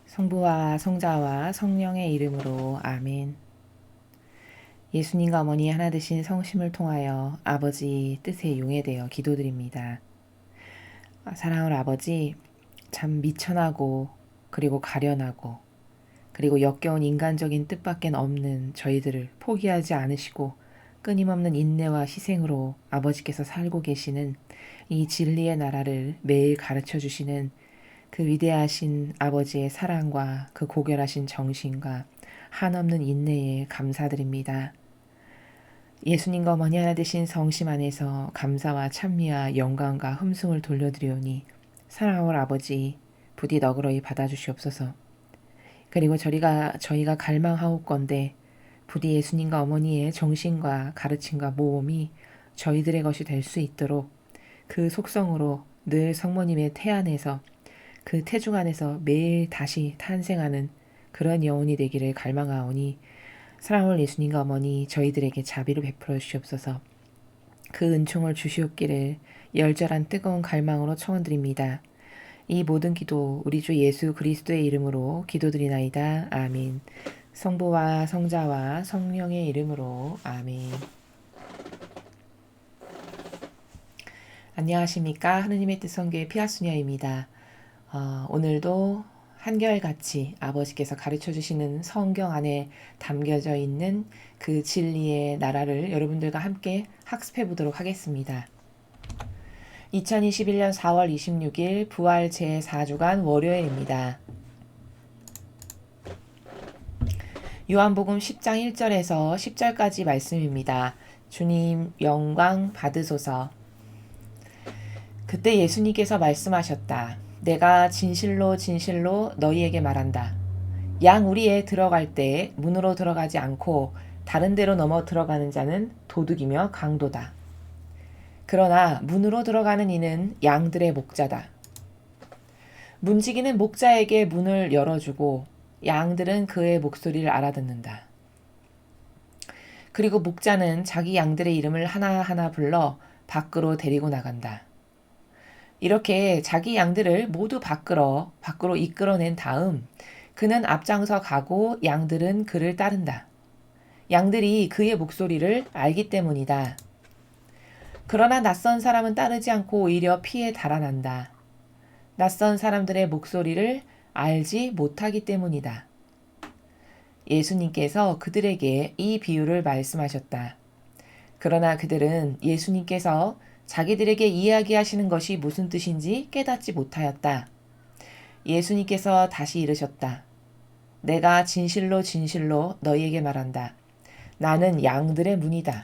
성부와 성자와 성령의 이름으로 아멘. 예수님과 어머니 하나 되신 성심을 통하여 아버지 뜻에 용해되어 기도드립니다. 사랑하는 아버지, 참 미천하고 그리고 가련하고 그리고 역겨운 인간적인 뜻밖엔 없는 저희들을 포기하지 않으시고 끊임없는 인내와 희생으로 아버지께서 살고 계시는 이 진리의 나라를 매일 가르쳐 주시는 그 위대하신 아버지의 사랑과 그 고결하신 정신과 한없는 인내에 감사드립니다. 예수님과 어머니 하나 되신 성심 안에서 감사와 찬미와 영광과 흠숭을 돌려드리오니 사랑하는 아버지 부디 너그러이 받아주시옵소서. 그리고 저희가 갈망하옵건대 부디 예수님과 어머니의 정신과 가르침과 모험이 저희들의 것이 될 수 있도록 그 속성으로 늘 성모님의 태 안에서 그 태중 안에서 매일 다시 탄생하는 그런 영혼이 되기를 갈망하오니 사랑하는 예수님과 어머니 저희들에게 자비를 베풀어 주시옵소서. 그 은총을 주시옵기를 열절한 뜨거운 갈망으로 청원드립니다. 이 모든 기도 우리 주 예수 그리스도의 이름으로 기도드리나이다. 아멘. 성부와 성자와 성령의 이름으로 아멘. 안녕하십니까. 하느님의 뜻 성교의 피아수녀입니다. 오늘도 한결같이 아버지께서 가르쳐 주시는 성경 안에 담겨져 있는 그 진리의 나라를 여러분들과 함께 학습해 보도록 하겠습니다. 2021년 4월 26일 부활 제4주간 월요일입니다. 요한복음 10장 1절에서 10절까지 말씀입니다. 주님 영광 받으소서. 그때 예수님께서 말씀하셨다. 내가 진실로 진실로 너희에게 말한다. 양 우리에 들어갈 때 문으로 들어가지 않고 다른 데로 넘어 들어가는 자는 도둑이며 강도다. 그러나 문으로 들어가는 이는 양들의 목자다. 문지기는 목자에게 문을 열어주고 양들은 그의 목소리를 알아듣는다. 그리고 목자는 자기 양들의 이름을 하나하나 불러 밖으로 데리고 나간다. 이렇게 자기 양들을 모두 밖으로 이끌어낸 다음 그는 앞장서 가고 양들은 그를 따른다. 양들이 그의 목소리를 알기 때문이다. 그러나 낯선 사람은 따르지 않고 오히려 피해 달아난다. 낯선 사람들의 목소리를 알지 못하기 때문이다. 예수님께서 그들에게 이 비유를 말씀하셨다. 그러나 그들은 예수님께서 자기들에게 이야기하시는 것이 무슨 뜻인지 깨닫지 못하였다. 예수님께서 다시 이르셨다. 내가 진실로 진실로 너희에게 말한다. 나는 양들의 문이다.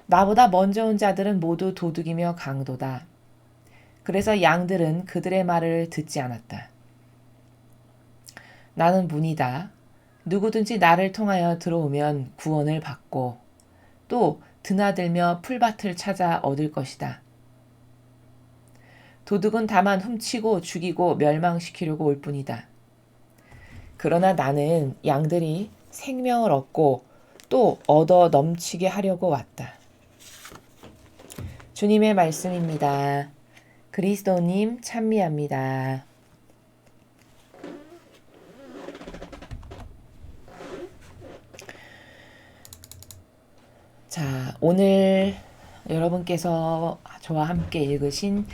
나보다 먼저 온 자들은 모두 도둑이며 강도다. 그래서 양들은 그들의 말을 듣지 않았다. 나는 문이다. 누구든지 나를 통하여 들어오면 구원을 받고 또 드나들며 풀밭을 찾아 얻을 것이다. 도둑은 다만 훔치고 죽이고 멸망시키려고 올 뿐이다. 그러나 나는 양들이 생명을 얻고 또 얻어 넘치게 하려고 왔다. 주님의 말씀입니다. 그리스도님 찬미합니다. 자, 오늘 여러분께서 저와 함께 읽으신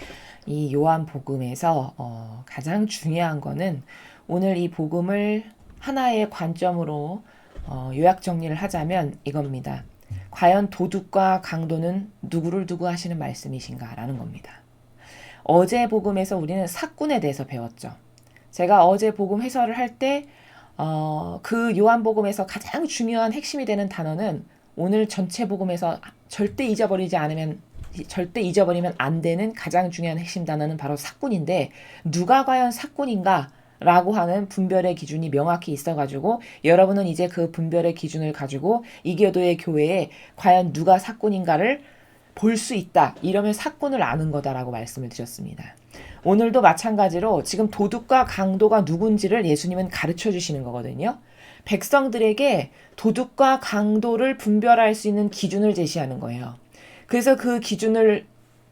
이 요한복음에서 가장 중요한 거는 오늘 이 복음을 하나의 관점으로 요약 정리를 하자면 이겁니다. 과연 도둑과 강도는 누구를 두고 하시는 말씀이신가 라는 겁니다. 어제 복음에서 우리는 사꾼에 대해서 배웠죠. 제가 어제 복음 해설을 할 때 그 요한복음에서 가장 중요한 핵심이 되는 단어는 오늘 전체 복음에서 절대 잊어버리면 안 되는 가장 중요한 핵심 단어는 바로 사꾼인데 누가 과연 사꾼인가? 라고 하는 분별의 기준이 명확히 있어가지고 여러분은 이제 그 분별의 기준을 가지고 이교도의 교회에 과연 누가 사꾼인가를 볼 수 있다. 이러면 사꾼을 아는 거다라고 말씀을 드렸습니다. 오늘도 마찬가지로 지금 도둑과 강도가 누군지를 예수님은 가르쳐 주시는 거거든요. 백성들에게 도둑과 강도를 분별할 수 있는 기준을 제시하는 거예요. 그래서 그 기준을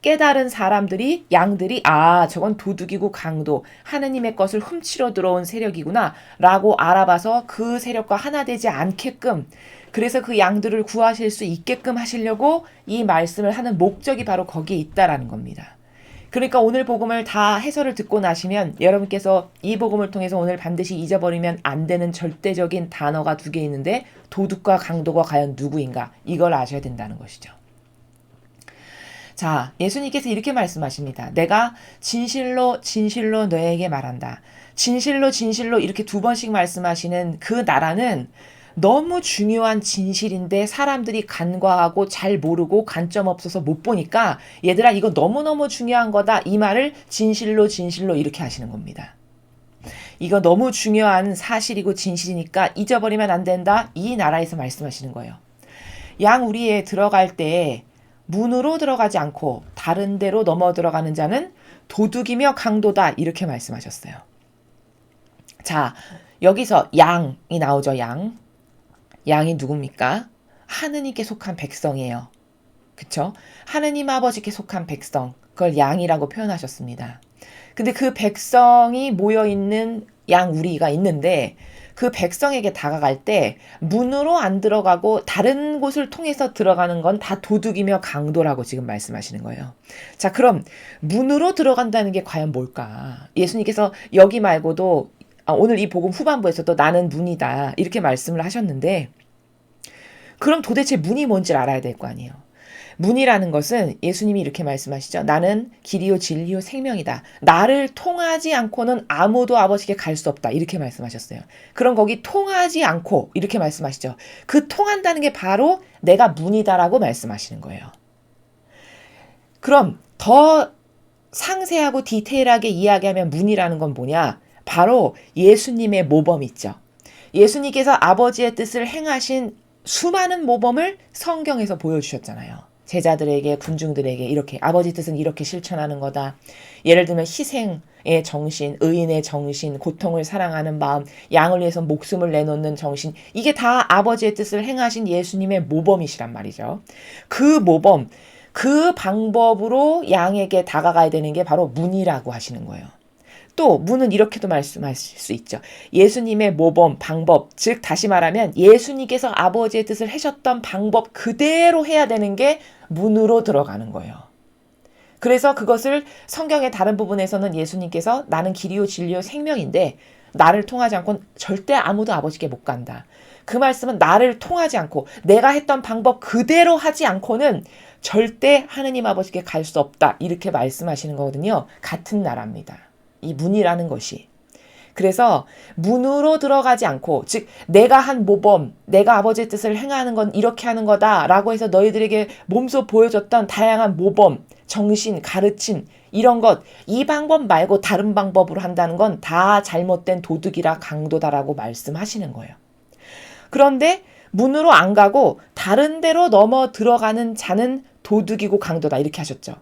깨달은 사람들이 양들이 저건 도둑이고 강도 하느님의 것을 훔치러 들어온 세력이구나 라고 알아봐서 그 세력과 하나 되지 않게끔 그래서 그 양들을 구하실 수 있게끔 하시려고 이 말씀을 하는 목적이 바로 거기에 있다라는 겁니다. 그러니까 오늘 복음을 다 해설을 듣고 나시면 여러분께서 이 복음을 통해서 오늘 반드시 잊어버리면 안 되는 절대적인 단어가 2개 있는데 도둑과 강도가 과연 누구인가 이걸 아셔야 된다는 것이죠. 자, 예수님께서 이렇게 말씀하십니다. 내가 진실로 진실로 너에게 말한다. 진실로 진실로 이렇게 2번씩 말씀하시는 그 나라는 너무 중요한 진실인데 사람들이 간과하고 잘 모르고 관점 없어서 못 보니까 얘들아 이거 너무너무 중요한 거다. 이 말을 진실로 진실로 이렇게 하시는 겁니다. 이거 너무 중요한 사실이고 진실이니까 잊어버리면 안 된다. 이 나라에서 말씀하시는 거예요. 양 우리에 들어갈 때 문으로 들어가지 않고 다른 데로 넘어 들어가는 자는 도둑이며 강도다. 이렇게 말씀하셨어요. 자, 여기서 양이 나오죠. 양이 누굽니까? 하느님께 속한 백성이에요. 그쵸? 하느님 아버지께 속한 백성. 그걸 양이라고 표현하셨습니다. 근데 그 백성이 모여있는 양 우리가 있는데 그 백성에게 다가갈 때 문으로 안 들어가고 다른 곳을 통해서 들어가는 건 다 도둑이며 강도라고 지금 말씀하시는 거예요. 자, 그럼 문으로 들어간다는 게 과연 뭘까? 예수님께서 여기 말고도 오늘 이 복음 후반부에서도 나는 문이다 이렇게 말씀을 하셨는데 그럼 도대체 문이 뭔지 알아야 될 거 아니에요. 문이라는 것은 예수님이 이렇게 말씀하시죠. 나는 길이요 진리요 생명이다. 나를 통하지 않고는 아무도 아버지께 갈 수 없다. 이렇게 말씀하셨어요. 그럼 거기 통하지 않고 이렇게 말씀하시죠. 그 통한다는 게 바로 내가 문이다라고 말씀하시는 거예요. 그럼 더 상세하고 디테일하게 이야기하면 문이라는 건 뭐냐? 바로 예수님의 모범 있죠. 예수님께서 아버지의 뜻을 행하신 수많은 모범을 성경에서 보여주셨잖아요. 제자들에게 군중들에게 이렇게 아버지 뜻은 이렇게 실천하는 거다. 예를 들면 희생의 정신, 의인의 정신, 고통을 사랑하는 마음, 양을 위해서 목숨을 내놓는 정신 이게 다 아버지의 뜻을 행하신 예수님의 모범이시란 말이죠. 그 모범, 그 방법으로 양에게 다가가야 되는 게 바로 문이라고 하시는 거예요. 또 문은 이렇게도 말씀하실 수 있죠. 예수님의 모범, 방법, 즉 다시 말하면 예수님께서 아버지의 뜻을 하셨던 방법 그대로 해야 되는 게 문으로 들어가는 거예요. 그래서 그것을 성경의 다른 부분에서는 예수님께서 나는 길이요 진리요 생명인데 나를 통하지 않고는 절대 아무도 아버지께 못 간다. 그 말씀은 나를 통하지 않고 내가 했던 방법 그대로 하지 않고는 절대 하느님 아버지께 갈 수 없다. 이렇게 말씀하시는 거거든요. 같은 나라입니다. 이 문이라는 것이. 그래서 문으로 들어가지 않고 즉 내가 한 모범, 내가 아버지의 뜻을 행하는 건 이렇게 하는 거다라고 해서 너희들에게 몸소 보여줬던 다양한 모범, 정신, 가르침 이런 것, 이 방법 말고 다른 방법으로 한다는 건 다 잘못된 도둑이라 강도다라고 말씀하시는 거예요. 그런데 문으로 안 가고 다른 데로 넘어 들어가는 자는 도둑이고 강도다 이렇게 하셨죠.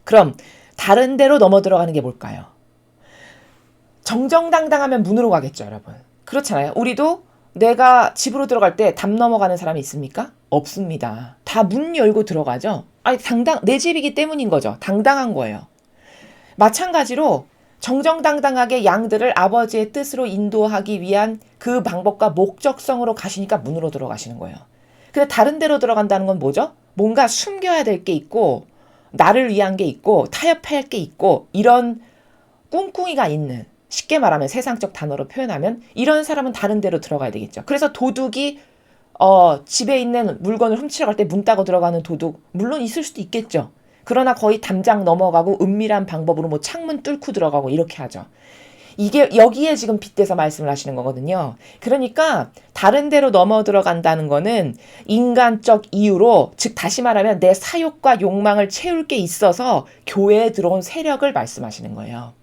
그럼 다른 데로 넘어 들어가는 게 뭘까요? 정정당당하면 문으로 가겠죠, 여러분. 그렇잖아요. 우리도 내가 집으로 들어갈 때 담 넘어가는 사람이 있습니까? 없습니다. 다 문 열고 들어가죠. 아니, 내 집이기 때문인 거죠. 당당한 거예요. 마찬가지로 정정당당하게 양들을 아버지의 뜻으로 인도하기 위한 그 방법과 목적성으로 가시니까 문으로 들어가시는 거예요. 근데 다른 데로 들어간다는 건 뭐죠? 뭔가 숨겨야 될 게 있고 나를 위한 게 있고 타협할 게 있고 이런 꿍꿍이가 있는 쉽게 말하면 세상적 단어로 표현하면 이런 사람은 다른 데로 들어가야 되겠죠. 그래서 도둑이 집에 있는 물건을 훔치러 갈 때 문 따고 들어가는 도둑 물론 있을 수도 있겠죠. 그러나 거의 담장 넘어가고 은밀한 방법으로 뭐 창문 뚫고 들어가고 이렇게 하죠. 이게 여기에 지금 빗대서 말씀을 하시는 거거든요. 그러니까 다른 데로 넘어 들어간다는 거는 인간적 이유로 즉 다시 말하면 내 사욕과 욕망을 채울 게 있어서 교회에 들어온 세력을 말씀하시는 거예요.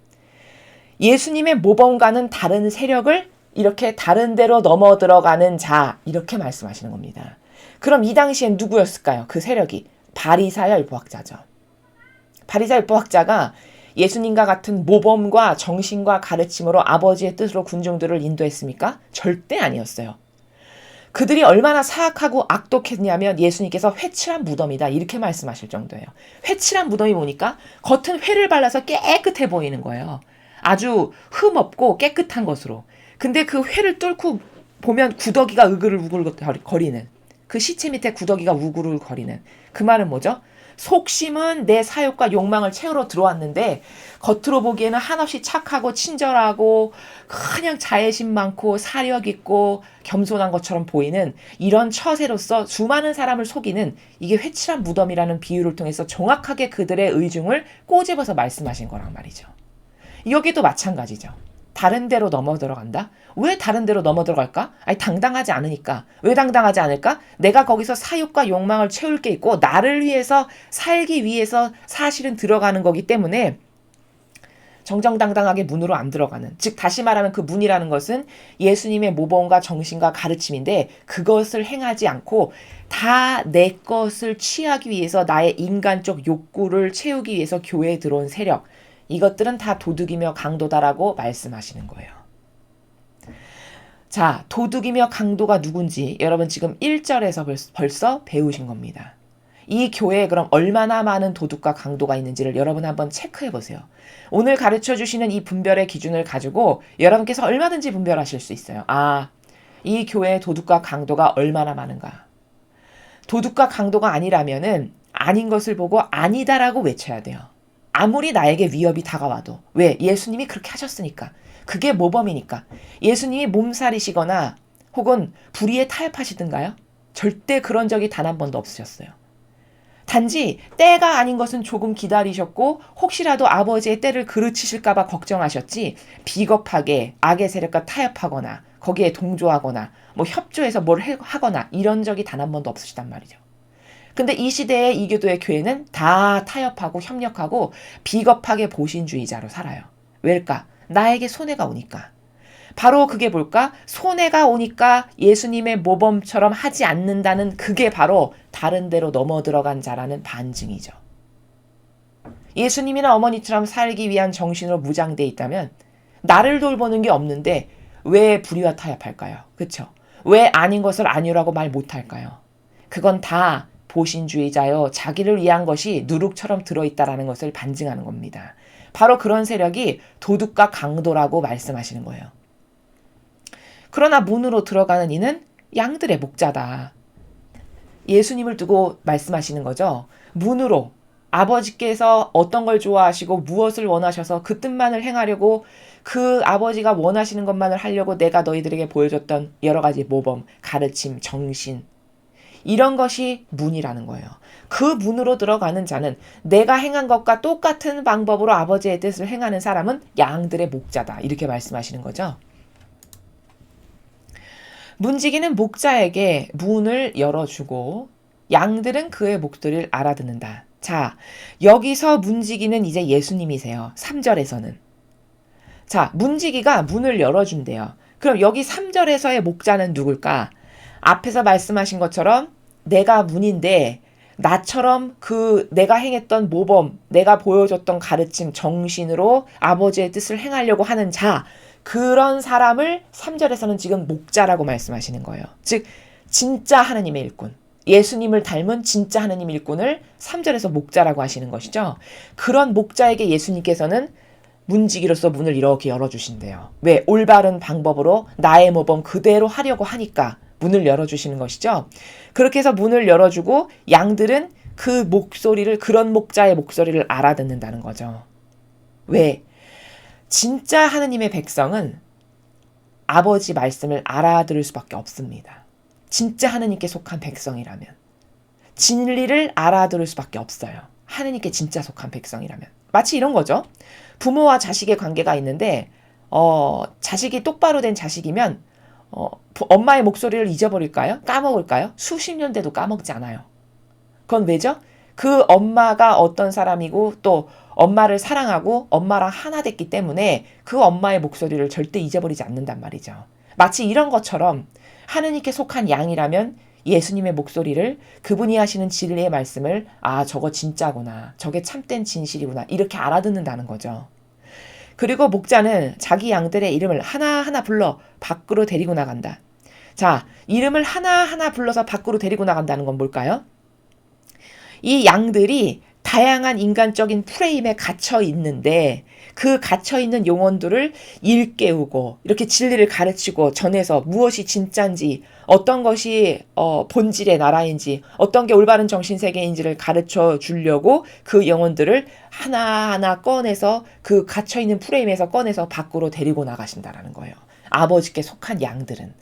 예수님의 모범과는 다른 세력을 이렇게 다른 데로 넘어 들어가는 자 이렇게 말씀하시는 겁니다. 그럼 이 당시엔 누구였을까요? 그 세력이 바리사야 율법학자죠. 바리사야 율법학자가 예수님과 같은 모범과 정신과 가르침으로 아버지의 뜻으로 군중들을 인도했습니까? 절대 아니었어요. 그들이 얼마나 사악하고 악독했냐면 예수님께서 회칠한 무덤이다 이렇게 말씀하실 정도예요. 회칠한 무덤이 뭐니까 겉은 회를 발라서 깨끗해 보이는 거예요. 아주 흠없고 깨끗한 것으로. 근데 그 회를 뚫고 보면 구더기가 으글으글 거리는, 그 시체 밑에 구더기가 우글우글 거리는, 그 말은 뭐죠? 속심은 내 사욕과 욕망을 채우러 들어왔는데 겉으로 보기에는 한없이 착하고 친절하고 그냥 자애심 많고 사력 있고 겸손한 것처럼 보이는 이런 처세로서 수많은 사람을 속이는, 이게 회칠한 무덤이라는 비유를 통해서 정확하게 그들의 의중을 꼬집어서 말씀하신 거란 말이죠. 여기도 마찬가지죠. 다른 데로 넘어 들어간다? 왜 다른 데로 넘어 들어갈까? 아니, 당당하지 않으니까. 왜 당당하지 않을까? 내가 거기서 사욕과 욕망을 채울 게 있고 나를 위해서 살기 위해서 사실은 들어가는 거기 때문에 정정당당하게 문으로 안 들어가는, 즉 다시 말하면 그 문이라는 것은 예수님의 모범과 정신과 가르침인데 그것을 행하지 않고 다 내 것을 취하기 위해서 나의 인간적 욕구를 채우기 위해서 교회에 들어온 세력, 이것들은 다 도둑이며 강도다라고 말씀하시는 거예요. 자, 도둑이며 강도가 누군지 여러분 지금 1절에서 벌써 배우신 겁니다. 이 교회에 그럼 얼마나 많은 도둑과 강도가 있는지를 여러분 한번 체크해 보세요. 오늘 가르쳐 주시는 이 분별의 기준을 가지고 여러분께서 얼마든지 분별하실 수 있어요. 아, 이 교회에 도둑과 강도가 얼마나 많은가. 도둑과 강도가 아니라면은 아닌 것을 보고 아니다라고 외쳐야 돼요. 아무리 나에게 위협이 다가와도. 왜? 예수님이 그렇게 하셨으니까. 그게 모범이니까. 예수님이 몸살이시거나 혹은 불의에 타협하시든가요? 절대 그런 적이 단 한 번도 없으셨어요. 단지 때가 아닌 것은 조금 기다리셨고 혹시라도 아버지의 때를 그르치실까 봐 걱정하셨지, 비겁하게 악의 세력과 타협하거나 거기에 동조하거나 뭐 협조해서 뭘 하거나 이런 적이 단 한 번도 없으시단 말이죠. 근데 이 시대의 이교도의 교회는 다 타협하고 협력하고 비겁하게 보신주의자로 살아요. 왜일까? 나에게 손해가 오니까. 바로 그게 뭘까? 손해가 오니까 예수님의 모범처럼 하지 않는다는, 그게 바로 다른 데로 넘어 들어간 자라는 반증이죠. 예수님이나 어머니처럼 살기 위한 정신으로 무장돼 있다면 나를 돌보는 게 없는데 왜 불의와 타협할까요? 그렇죠? 왜 아닌 것을 아니라고 말 못할까요? 그건 다 보신주의자요, 자기를 위한 것이 누룩처럼 들어있다라는 것을 반증하는 겁니다. 바로 그런 세력이 도둑과 강도라고 말씀하시는 거예요. 그러나 문으로 들어가는 이는 양들의 목자다. 예수님을 두고 말씀하시는 거죠. 문으로, 아버지께서 어떤 걸 좋아하시고 무엇을 원하셔서 그 뜻만을 행하려고, 그 아버지가 원하시는 것만을 하려고 내가 너희들에게 보여줬던 여러 가지 모범, 가르침, 정신, 이런 것이 문이라는 거예요. 그 문으로 들어가는 자는 내가 행한 것과 똑같은 방법으로 아버지의 뜻을 행하는 사람은 양들의 목자다. 이렇게 말씀하시는 거죠. 문지기는 목자에게 문을 열어주고 양들은 그의 목소리를 알아듣는다. 자, 여기서 문지기는 이제 예수님이세요. 3절에서는. 자, 문지기가 문을 열어준대요. 그럼 여기 3절에서의 목자는 누굴까? 앞에서 말씀하신 것처럼 내가 문인데 나처럼 그 내가 행했던 모범, 내가 보여줬던 가르침, 정신으로 아버지의 뜻을 행하려고 하는 자, 그런 사람을 3절에서는 지금 목자라고 말씀하시는 거예요. 즉 진짜 하느님의 일꾼, 예수님을 닮은 진짜 하느님 일꾼을 3절에서 목자라고 하시는 것이죠. 그런 목자에게 예수님께서는 문지기로서 문을 이렇게 열어주신대요. 왜? 올바른 방법으로 나의 모범 그대로 하려고 하니까 문을 열어주시는 것이죠. 그렇게 해서 문을 열어주고 양들은 그 목소리를, 그런 목자의 목소리를 알아듣는다는 거죠. 왜? 진짜 하느님의 백성은 아버지 말씀을 알아들을 수밖에 없습니다. 진짜 하느님께 속한 백성이라면. 진리를 알아들을 수밖에 없어요. 하느님께 진짜 속한 백성이라면. 마치 이런 거죠. 부모와 자식의 관계가 있는데 자식이 똑바로 된 자식이면 엄마의 목소리를 잊어버릴까요? 까먹을까요? 수십 년 돼도 까먹지 않아요. 그건 왜죠? 그 엄마가 어떤 사람이고 또 엄마를 사랑하고 엄마랑 하나 됐기 때문에 그 엄마의 목소리를 절대 잊어버리지 않는단 말이죠. 마치 이런 것처럼 하느님께 속한 양이라면 예수님의 목소리를, 그분이 하시는 진리의 말씀을, 아, 저거 진짜구나, 저게 참된 진실이구나, 이렇게 알아듣는다는 거죠. 그리고 목자는 자기 양들의 이름을 하나하나 불러 밖으로 데리고 나간다. 자, 이름을 하나하나 불러서 밖으로 데리고 나간다는 건 뭘까요? 이 양들이 다양한 인간적인 프레임에 갇혀 있는데 그 갇혀 있는 영혼들을 일깨우고 이렇게 진리를 가르치고 전해서 무엇이 진짜인지 어떤 것이 본질의 나라인지 어떤 게 올바른 정신세계인지를 가르쳐 주려고 그 영혼들을 하나하나 꺼내서 그 갇혀 있는 프레임에서 꺼내서 밖으로 데리고 나가신다라는 거예요. 아버지께 속한 양들은.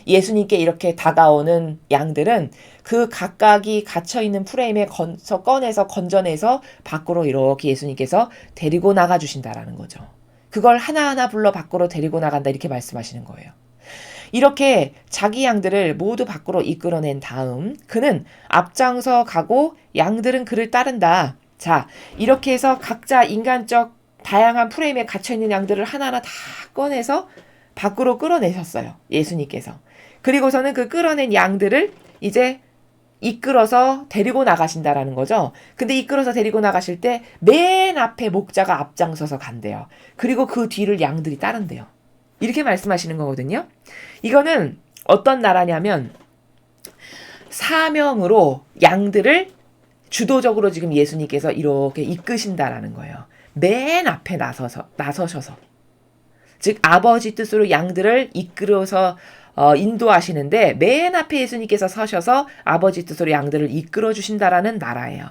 예수님께 이렇게 다가오는 양들은 그 각각이 갇혀있는 프레임에 꺼내서 건져내서 밖으로 이렇게 예수님께서 데리고 나가 주신다라는 거죠. 그걸 하나하나 불러 밖으로 데리고 나간다 이렇게 말씀하시는 거예요. 이렇게 자기 양들을 모두 밖으로 이끌어낸 다음 그는 앞장서 가고 양들은 그를 따른다. 자, 이렇게 해서 각자 인간적 다양한 프레임에 갇혀있는 양들을 하나하나 다 꺼내서 밖으로 끌어내셨어요. 예수님께서. 그리고서는 그 끌어낸 양들을 이제 이끌어서 데리고 나가신다라는 거죠. 근데 이끌어서 데리고 나가실 때 맨 앞에 목자가 앞장서서 간대요. 그리고 그 뒤를 양들이 따른대요. 이렇게 말씀하시는 거거든요. 이거는 어떤 나라냐면 사명으로 양들을 주도적으로 지금 예수님께서 이렇게 이끄신다라는 거예요. 맨 앞에 나서셔서. 즉 아버지 뜻으로 양들을 이끌어서 인도하시는데 맨 앞에 예수님께서 서셔서 아버지 뜻으로 양들을 이끌어 주신다라는 나라예요.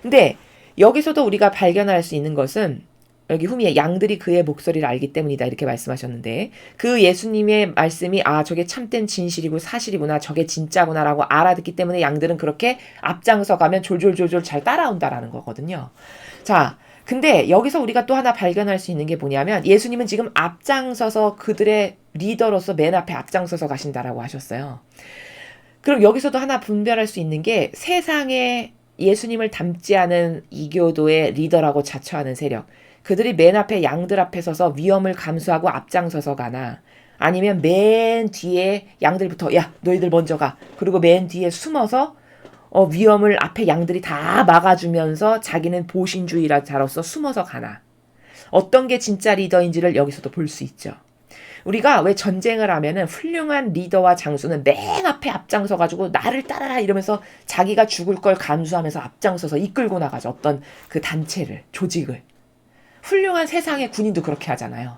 근데 여기서도 우리가 발견할 수 있는 것은 여기 후미에 양들이 그의 목소리를 알기 때문이다 이렇게 말씀하셨는데 그 예수님의 말씀이 저게 참된 진실이고 사실이구나 저게 진짜구나라고 알아듣기 때문에 양들은 그렇게 앞장서 가면 졸졸졸졸 잘 따라온다라는 거거든요. 자, 근데 여기서 우리가 또 하나 발견할 수 있는 게 뭐냐면 예수님은 지금 앞장서서 그들의 리더로서 맨 앞에 앞장서서 가신다라고 하셨어요. 그럼 여기서도 하나 분별할 수 있는 게 세상에 예수님을 닮지 않은 이교도의 리더라고 자처하는 세력 그들이 맨 앞에 양들 앞에 서서 위험을 감수하고 앞장서서 가나 아니면 맨 뒤에 양들부터 야 너희들 먼저 가 그리고 맨 뒤에 숨어서 위험을 앞에 양들이 다 막아주면서 자기는 보신주의자로서 숨어서 가나. 어떤 게 진짜 리더인지를 여기서도 볼 수 있죠. 우리가 왜 전쟁을 하면은 훌륭한 리더와 장수는 맨 앞에 앞장서가지고 나를 따라라 이러면서 자기가 죽을 걸 감수하면서 앞장서서 이끌고 나가죠. 어떤 그 단체를, 조직을. 훌륭한 세상의 군인도 그렇게 하잖아요.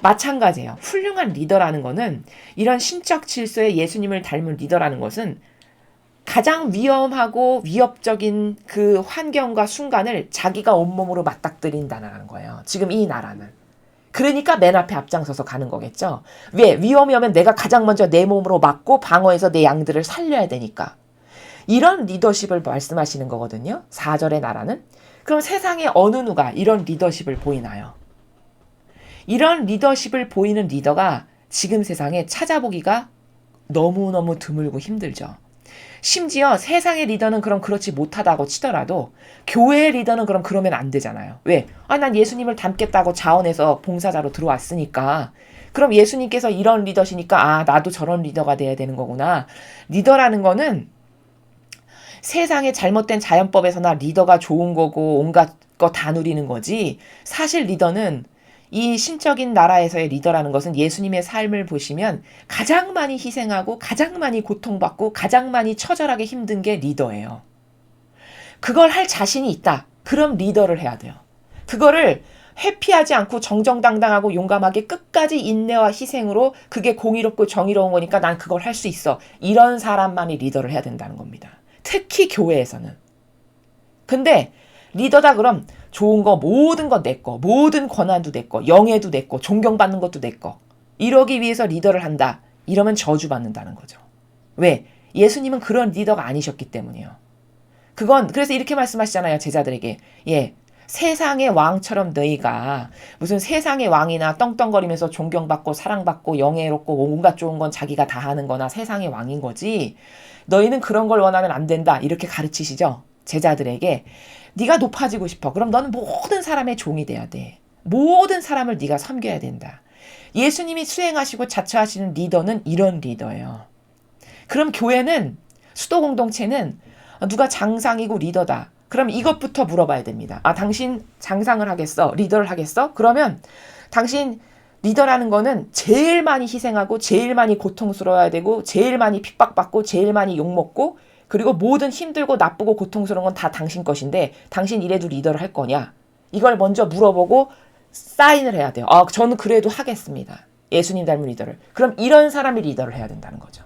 마찬가지예요. 훌륭한 리더라는 거는 이런 신적 질서의 예수님을 닮은 리더라는 것은 가장 위험하고 위협적인 그 환경과 순간을 자기가 온몸으로 맞닥뜨린다는 거예요. 지금 이 나라는. 그러니까 맨 앞에 앞장서서 가는 거겠죠. 왜? 위험이 오면 내가 가장 먼저 내 몸으로 맞고 방어해서 내 양들을 살려야 되니까. 이런 리더십을 말씀하시는 거거든요. 4절의 나라는. 그럼 세상에 어느 누가 이런 리더십을 보이나요? 이런 리더십을 보이는 리더가 지금 세상에 찾아보기가 너무너무 드물고 힘들죠. 심지어 세상의 리더는 그럼 그렇지 못하다고 치더라도 교회의 리더는 그럼 그러면 안 되잖아요. 왜? 난 예수님을 닮겠다고 자원해서 봉사자로 들어왔으니까 그럼 예수님께서 이런 리더시니까 나도 저런 리더가 돼야 되는 거구나. 리더라는 거는 세상의 잘못된 자연법에서나 리더가 좋은 거고 온갖 거 다 누리는 거지 사실 리더는 이 신적인 나라에서의 리더라는 것은 예수님의 삶을 보시면 가장 많이 희생하고 가장 많이 고통받고 가장 많이 처절하게 힘든 게 리더예요. 그걸 할 자신이 있다. 그럼 리더를 해야 돼요. 그거를 회피하지 않고 정정당당하고 용감하게 끝까지 인내와 희생으로 그게 공의롭고 정의로운 거니까 난 그걸 할 수 있어. 이런 사람만이 리더를 해야 된다는 겁니다. 특히 교회에서는. 근데 리더다 그럼 좋은 거 모든 거 내 거, 모든 권한도 내 거, 영예도 내 거, 존경받는 것도 내 거. 이러기 위해서 리더를 한다. 이러면 저주받는다는 거죠. 왜? 예수님은 그런 리더가 아니셨기 때문이에요. 그래서 이렇게 말씀하시잖아요. 제자들에게. 세상의 왕처럼 너희가 무슨 세상의 왕이나 떵떵거리면서 존경받고 사랑받고 영예롭고 온갖 좋은 건 자기가 다 하는 거나 세상의 왕인 거지. 너희는 그런 걸 원하면 안 된다. 이렇게 가르치시죠. 제자들에게. 네가 높아지고 싶어. 그럼 너는 모든 사람의 종이 돼야 돼. 모든 사람을 네가 섬겨야 된다. 예수님이 수행하시고 자처하시는 리더는 이런 리더예요. 그럼 교회는 수도 공동체는 누가 장상이고 리더다. 그럼 이것부터 물어봐야 됩니다. 당신 장상을 하겠어? 리더를 하겠어? 그러면 당신 리더라는 거는 제일 많이 희생하고 제일 많이 고통스러워야 되고 제일 많이 핍박받고 제일 많이 욕먹고 그리고 모든 힘들고 나쁘고 고통스러운 건 다 당신 것인데 당신 이래도 리더를 할 거냐? 이걸 먼저 물어보고 사인을 해야 돼요. 저는 그래도 하겠습니다. 예수님 닮은 리더를. 그럼 이런 사람이 리더를 해야 된다는 거죠.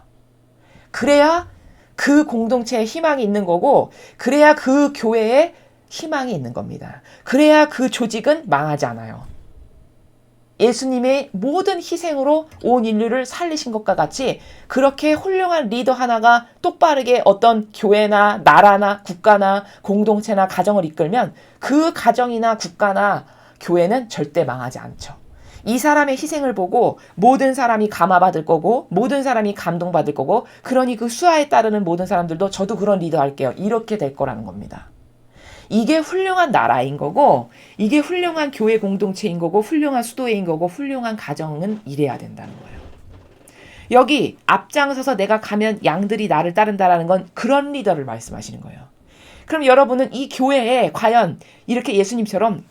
그래야 그 공동체에 희망이 있는 거고 그래야 그 교회에 희망이 있는 겁니다. 그래야 그 조직은 망하지 않아요. 예수님의 모든 희생으로 온 인류를 살리신 것과 같이 그렇게 훌륭한 리더 하나가 똑바르게 어떤 교회나 나라나 국가나 공동체나 가정을 이끌면 그 가정이나 국가나 교회는 절대 망하지 않죠. 이 사람의 희생을 보고 모든 사람이 감화받을 거고 모든 사람이 감동받을 거고 그러니 그 수하에 따르는 모든 사람들도 저도 그런 리더 할게요. 이렇게 될 거라는 겁니다. 이게 훌륭한 나라인 거고 이게 훌륭한 교회 공동체인 거고 훌륭한 수도회인 거고 훌륭한 가정은 이래야 된다는 거예요. 여기 앞장서서 내가 가면 양들이 나를 따른다라는 건 그런 리더를 말씀하시는 거예요. 그럼 여러분은 이 교회에 과연 이렇게 예수님처럼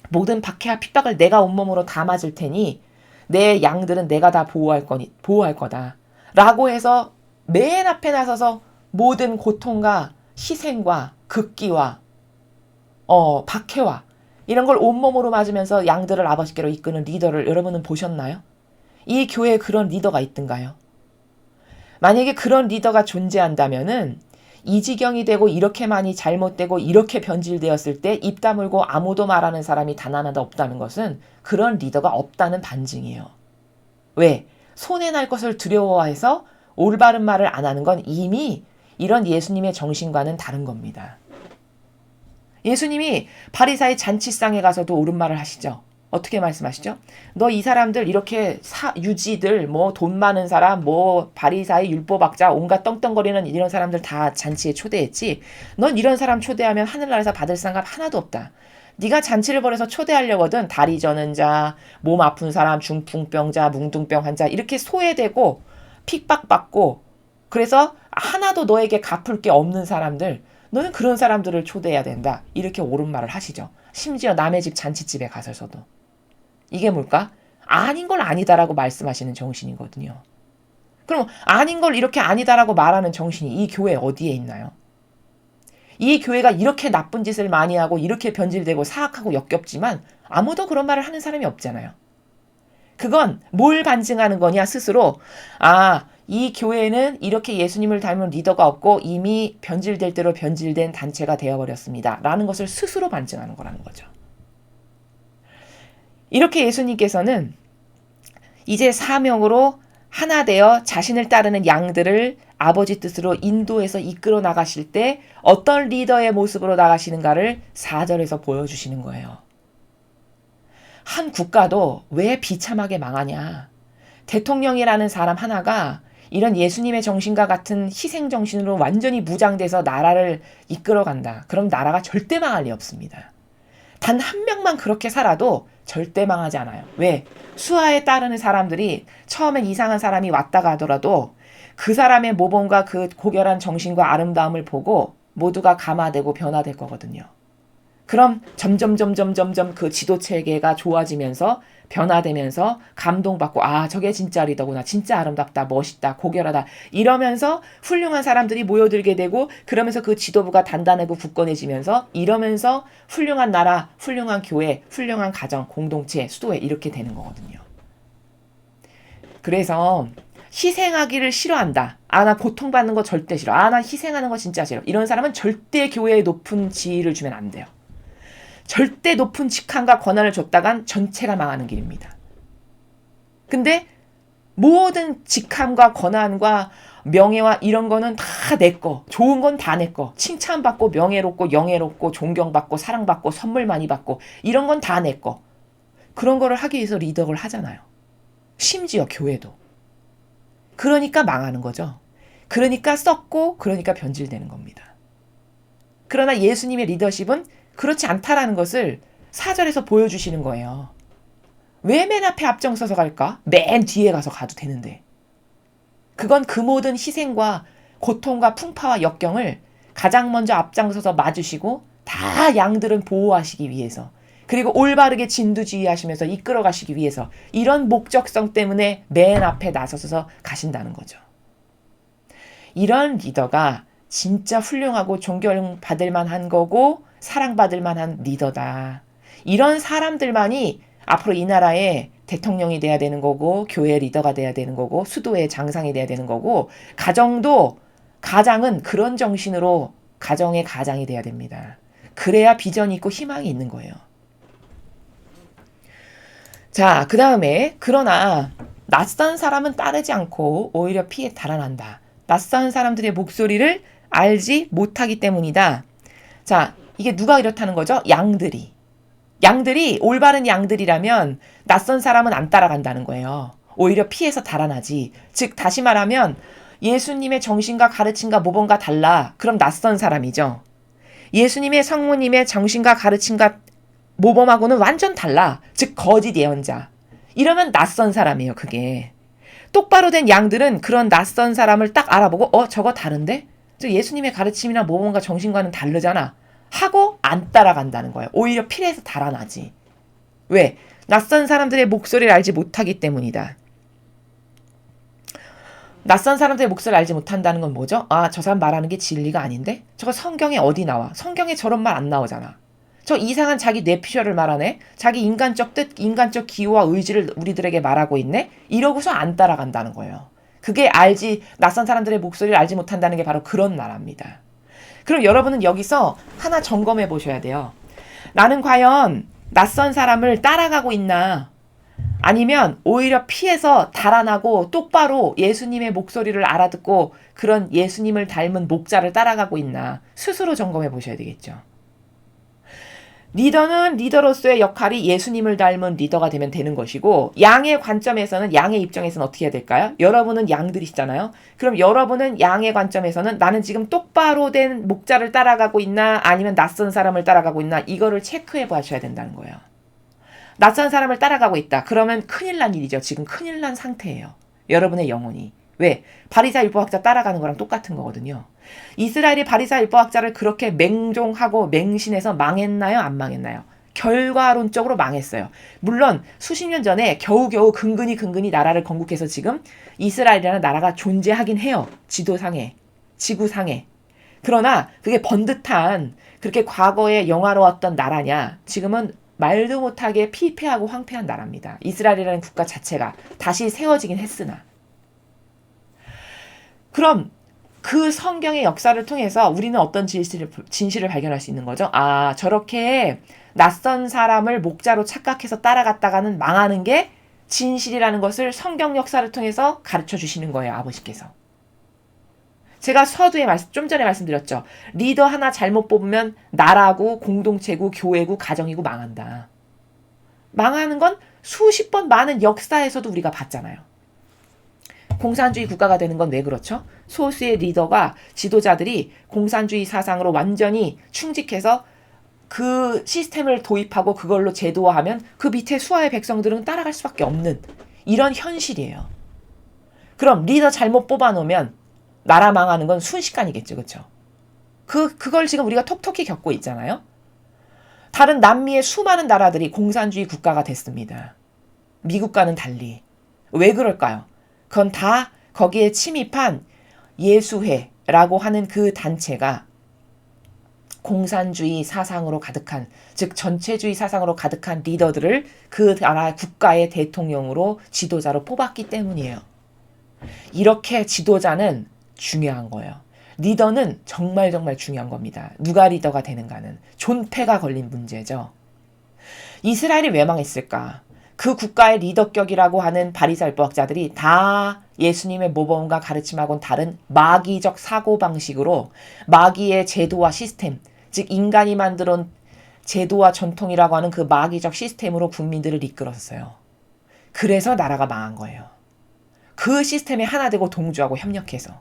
모든 박해와 핍박을 내가 온몸으로 다 맞을 테니 내 양들은 내가 다 보호할 거다 라고 해서 맨 앞에 나서서 모든 고통과 희생과 극기와 박해와 이런 걸 온몸으로 맞으면서 양들을 아버지께로 이끄는 리더를 여러분은 보셨나요? 이 교회에 그런 리더가 있던가요? 만약에 그런 리더가 존재한다면은 이 지경이 되고 이렇게 많이 잘못되고 이렇게 변질되었을 때 입 다물고 아무도 말하는 사람이 단 하나도 없다는 것은 그런 리더가 없다는 반증이에요. 왜? 손해날 것을 두려워해서 올바른 말을 안 하는 건 이미 이런 예수님의 정신과는 다른 겁니다. 예수님이 바리사의 잔치상에 가서도 옳은 말을 하시죠. 어떻게 말씀하시죠? 너 이 사람들 이렇게 유지들 뭐 돈 많은 사람 뭐 바리사의 율법학자 온갖 떵떵거리는 이런 사람들 다 잔치에 초대했지. 넌 이런 사람 초대하면 하늘나라에서 받을 상급 하나도 없다. 네가 잔치를 벌여서 초대하려거든 다리 저는 자, 몸 아픈 사람, 중풍병자, 뭉둥병 환자 이렇게 소외되고 핍박받고 그래서 하나도 너에게 갚을 게 없는 사람들 너는 그런 사람들을 초대해야 된다. 이렇게 옳은 말을 하시죠. 심지어 남의 집 잔치집에 가서도. 이게 뭘까? 아닌 걸 아니다라고 말씀하시는 정신이거든요. 그럼 아닌 걸 이렇게 아니다라고 말하는 정신이 이 교회 어디에 있나요? 이 교회가 이렇게 나쁜 짓을 많이 하고 이렇게 변질되고 사악하고 역겹지만 아무도 그런 말을 하는 사람이 없잖아요. 그건 뭘 반증하는 거냐 스스로 이 교회는 이렇게 예수님을 닮은 리더가 없고 이미 변질될 대로 변질된 단체가 되어버렸습니다. 라는 것을 스스로 반증하는 거라는 거죠. 이렇게 예수님께서는 이제 사명으로 하나 되어 자신을 따르는 양들을 아버지 뜻으로 인도해서 이끌어 나가실 때 어떤 리더의 모습으로 나가시는가를 4절에서 보여주시는 거예요. 한 국가도 왜 비참하게 망하냐. 대통령이라는 사람 하나가 이런 예수님의 정신과 같은 희생 정신으로 완전히 무장돼서 나라를 이끌어간다. 그럼 나라가 절대 망할 리 없습니다. 단 한 명만 그렇게 살아도 절대 망하지 않아요. 왜? 수하에 따르는 사람들이 처음엔 이상한 사람이 왔다가 하더라도 그 사람의 모범과 그 고결한 정신과 아름다움을 보고 모두가 감화되고 변화될 거거든요. 그럼 점점 그 지도체계가 좋아지면서 변화되면서 감동받고 저게 진짜 리더구나. 진짜 아름답다. 멋있다. 고결하다. 이러면서 훌륭한 사람들이 모여들게 되고 그러면서 그 지도부가 단단하고 굳건해지면서 이러면서 훌륭한 나라, 훌륭한 교회, 훌륭한 가정, 공동체, 수도회 이렇게 되는 거거든요. 그래서 희생하기를 싫어한다. 나 고통받는 거 절대 싫어. 나 희생하는 거 진짜 싫어. 이런 사람은 절대 교회에 높은 지위를 주면 안 돼요. 절대 높은 직함과 권한을 줬다간 전체가 망하는 길입니다. 근데 모든 직함과 권한과 명예와 이런 거는 다 내 거. 좋은 건 다 내 거. 칭찬받고 명예롭고 영예롭고 존경받고 사랑받고 선물 많이 받고 이런 건 다 내 거. 그런 거를 하기 위해서 리더를 하잖아요. 심지어 교회도. 그러니까 망하는 거죠. 그러니까 썩고 그러니까 변질되는 겁니다. 그러나 예수님의 리더십은 그렇지 않다라는 것을 4절에서 보여주시는 거예요. 왜 맨 앞에 앞장서서 갈까? 맨 뒤에 가서 가도 되는데. 그건 그 모든 희생과 고통과 풍파와 역경을 가장 먼저 앞장서서 맞으시고 다 양들은 보호하시기 위해서 그리고 올바르게 진두지휘하시면서 이끌어 가시기 위해서 이런 목적성 때문에 맨 앞에 나서서 가신다는 거죠. 이런 리더가 진짜 훌륭하고 존경받을 만한 거고 사랑받을 만한 리더다. 이런 사람들만이 앞으로 이 나라의 대통령이 돼야 되는 거고 교회 리더가 돼야 되는 거고 수도의 장상이 돼야 되는 거고 가장은 그런 정신으로 가정의 가장이 돼야 됩니다. 그래야 비전이 있고 희망이 있는 거예요. 자, 그 다음에 그러나 낯선 사람은 따르지 않고 오히려 피해 달아난다. 낯선 사람들의 목소리를 알지 못하기 때문이다. 자, 이게 누가 이렇다는 거죠? 양들이 올바른 양들이라면 낯선 사람은 안 따라간다는 거예요. 오히려 피해서 달아나지. 즉 다시 말하면 예수님의 정신과 가르침과 모범과 달라. 그럼 낯선 사람이죠. 예수님의 성모님의 정신과 가르침과 모범하고는 완전 달라. 즉 거짓 예언자. 이러면 낯선 사람이에요. 그게. 똑바로 된 양들은 그런 낯선 사람을 딱 알아보고 저거 다른데? 예수님의 가르침이나 모범과 정신과는 다르잖아. 하고 안 따라간다는 거예요. 오히려 피해서 달아나지. 왜? 낯선 사람들의 목소리를 알지 못하기 때문이다. 낯선 사람들의 목소리를 알지 못한다는 건 뭐죠? 저 사람 말하는 게 진리가 아닌데? 저거 성경에 어디 나와? 성경에 저런 말 안 나오잖아. 저 이상한 자기 뇌피셜을 말하네? 자기 인간적 뜻, 인간적 기호와 의지를 우리들에게 말하고 있네? 이러고서 안 따라간다는 거예요. 그게 낯선 사람들의 목소리를 알지 못한다는 게 바로 그런 나라입니다. 그럼 여러분은 여기서 하나 점검해 보셔야 돼요. 나는 과연 낯선 사람을 따라가고 있나? 아니면 오히려 피해서 달아나고 똑바로 예수님의 목소리를 알아듣고 그런 예수님을 닮은 목자를 따라가고 있나? 스스로 점검해 보셔야 되겠죠. 리더는 리더로서의 역할이 예수님을 닮은 리더가 되면 되는 것이고 양의 관점에서는 양의 입장에서는 어떻게 해야 될까요? 여러분은 양들이시잖아요. 그럼 여러분은 양의 관점에서는 나는 지금 똑바로 된 목자를 따라가고 있나 아니면 낯선 사람을 따라가고 있나 이거를 체크해 보셔야 된다는 거예요. 낯선 사람을 따라가고 있다. 그러면 큰일 난 일이죠. 지금 큰일 난 상태예요. 여러분의 영혼이. 왜? 바리사 율법학자 따라가는 거랑 똑같은 거거든요. 이스라엘이 바리사 율법학자를 그렇게 맹종하고 맹신해서 망했나요? 안 망했나요? 결과론적으로 망했어요. 물론 수십 년 전에 겨우겨우 근근히 나라를 건국해서 지금 이스라엘이라는 나라가 존재하긴 해요. 지도상에, 지구상에. 그러나 그게 번듯한 그렇게 과거에 영화로웠던 나라냐? 지금은 말도 못하게 피폐하고 황폐한 나라입니다. 이스라엘이라는 국가 자체가 다시 세워지긴 했으나. 그럼 그 성경의 역사를 통해서 우리는 어떤 진실을 발견할 수 있는 거죠? 저렇게 낯선 사람을 목자로 착각해서 따라갔다가는 망하는 게 진실이라는 것을 성경 역사를 통해서 가르쳐 주시는 거예요. 아버지께서. 제가 서두에 좀 전에 말씀드렸죠. 리더 하나 잘못 뽑으면 나라고 공동체고 교회고 가정이고 망한다. 망하는 건 수십 번 많은 역사에서도 우리가 봤잖아요. 공산주의 국가가 되는 건 왜 그렇죠? 소수의 리더가 지도자들이 공산주의 사상으로 완전히 충직해서 그 시스템을 도입하고 그걸로 제도화하면 그 밑에 수하의 백성들은 따라갈 수밖에 없는 이런 현실이에요. 그럼 리더 잘못 뽑아놓으면 나라 망하는 건 순식간이겠죠. 그렇죠? 그걸 지금 우리가 톡톡히 겪고 있잖아요. 다른 남미의 수많은 나라들이 공산주의 국가가 됐습니다. 미국과는 달리. 왜 그럴까요? 그건 다 거기에 침입한 예수회라고 하는 그 단체가 공산주의 사상으로 가득한, 즉 전체주의 사상으로 가득한 리더들을 그 나라 국가의 대통령으로 지도자로 뽑았기 때문이에요. 이렇게 지도자는 중요한 거예요. 리더는 정말 중요한 겁니다. 누가 리더가 되는가는 존폐가 걸린 문제죠. 이스라엘이 왜 망했을까? 그 국가의 리더격이라고 하는 바리사율법학자들이 다 예수님의 모범과 가르침하고는 다른 마귀적 사고방식으로 마귀의 제도와 시스템, 즉 인간이 만들어온 제도와 전통이라고 하는 그 마귀적 시스템으로 국민들을 이끌었어요. 그래서 나라가 망한 거예요. 그 시스템에 하나 되고 동조하고 협력해서.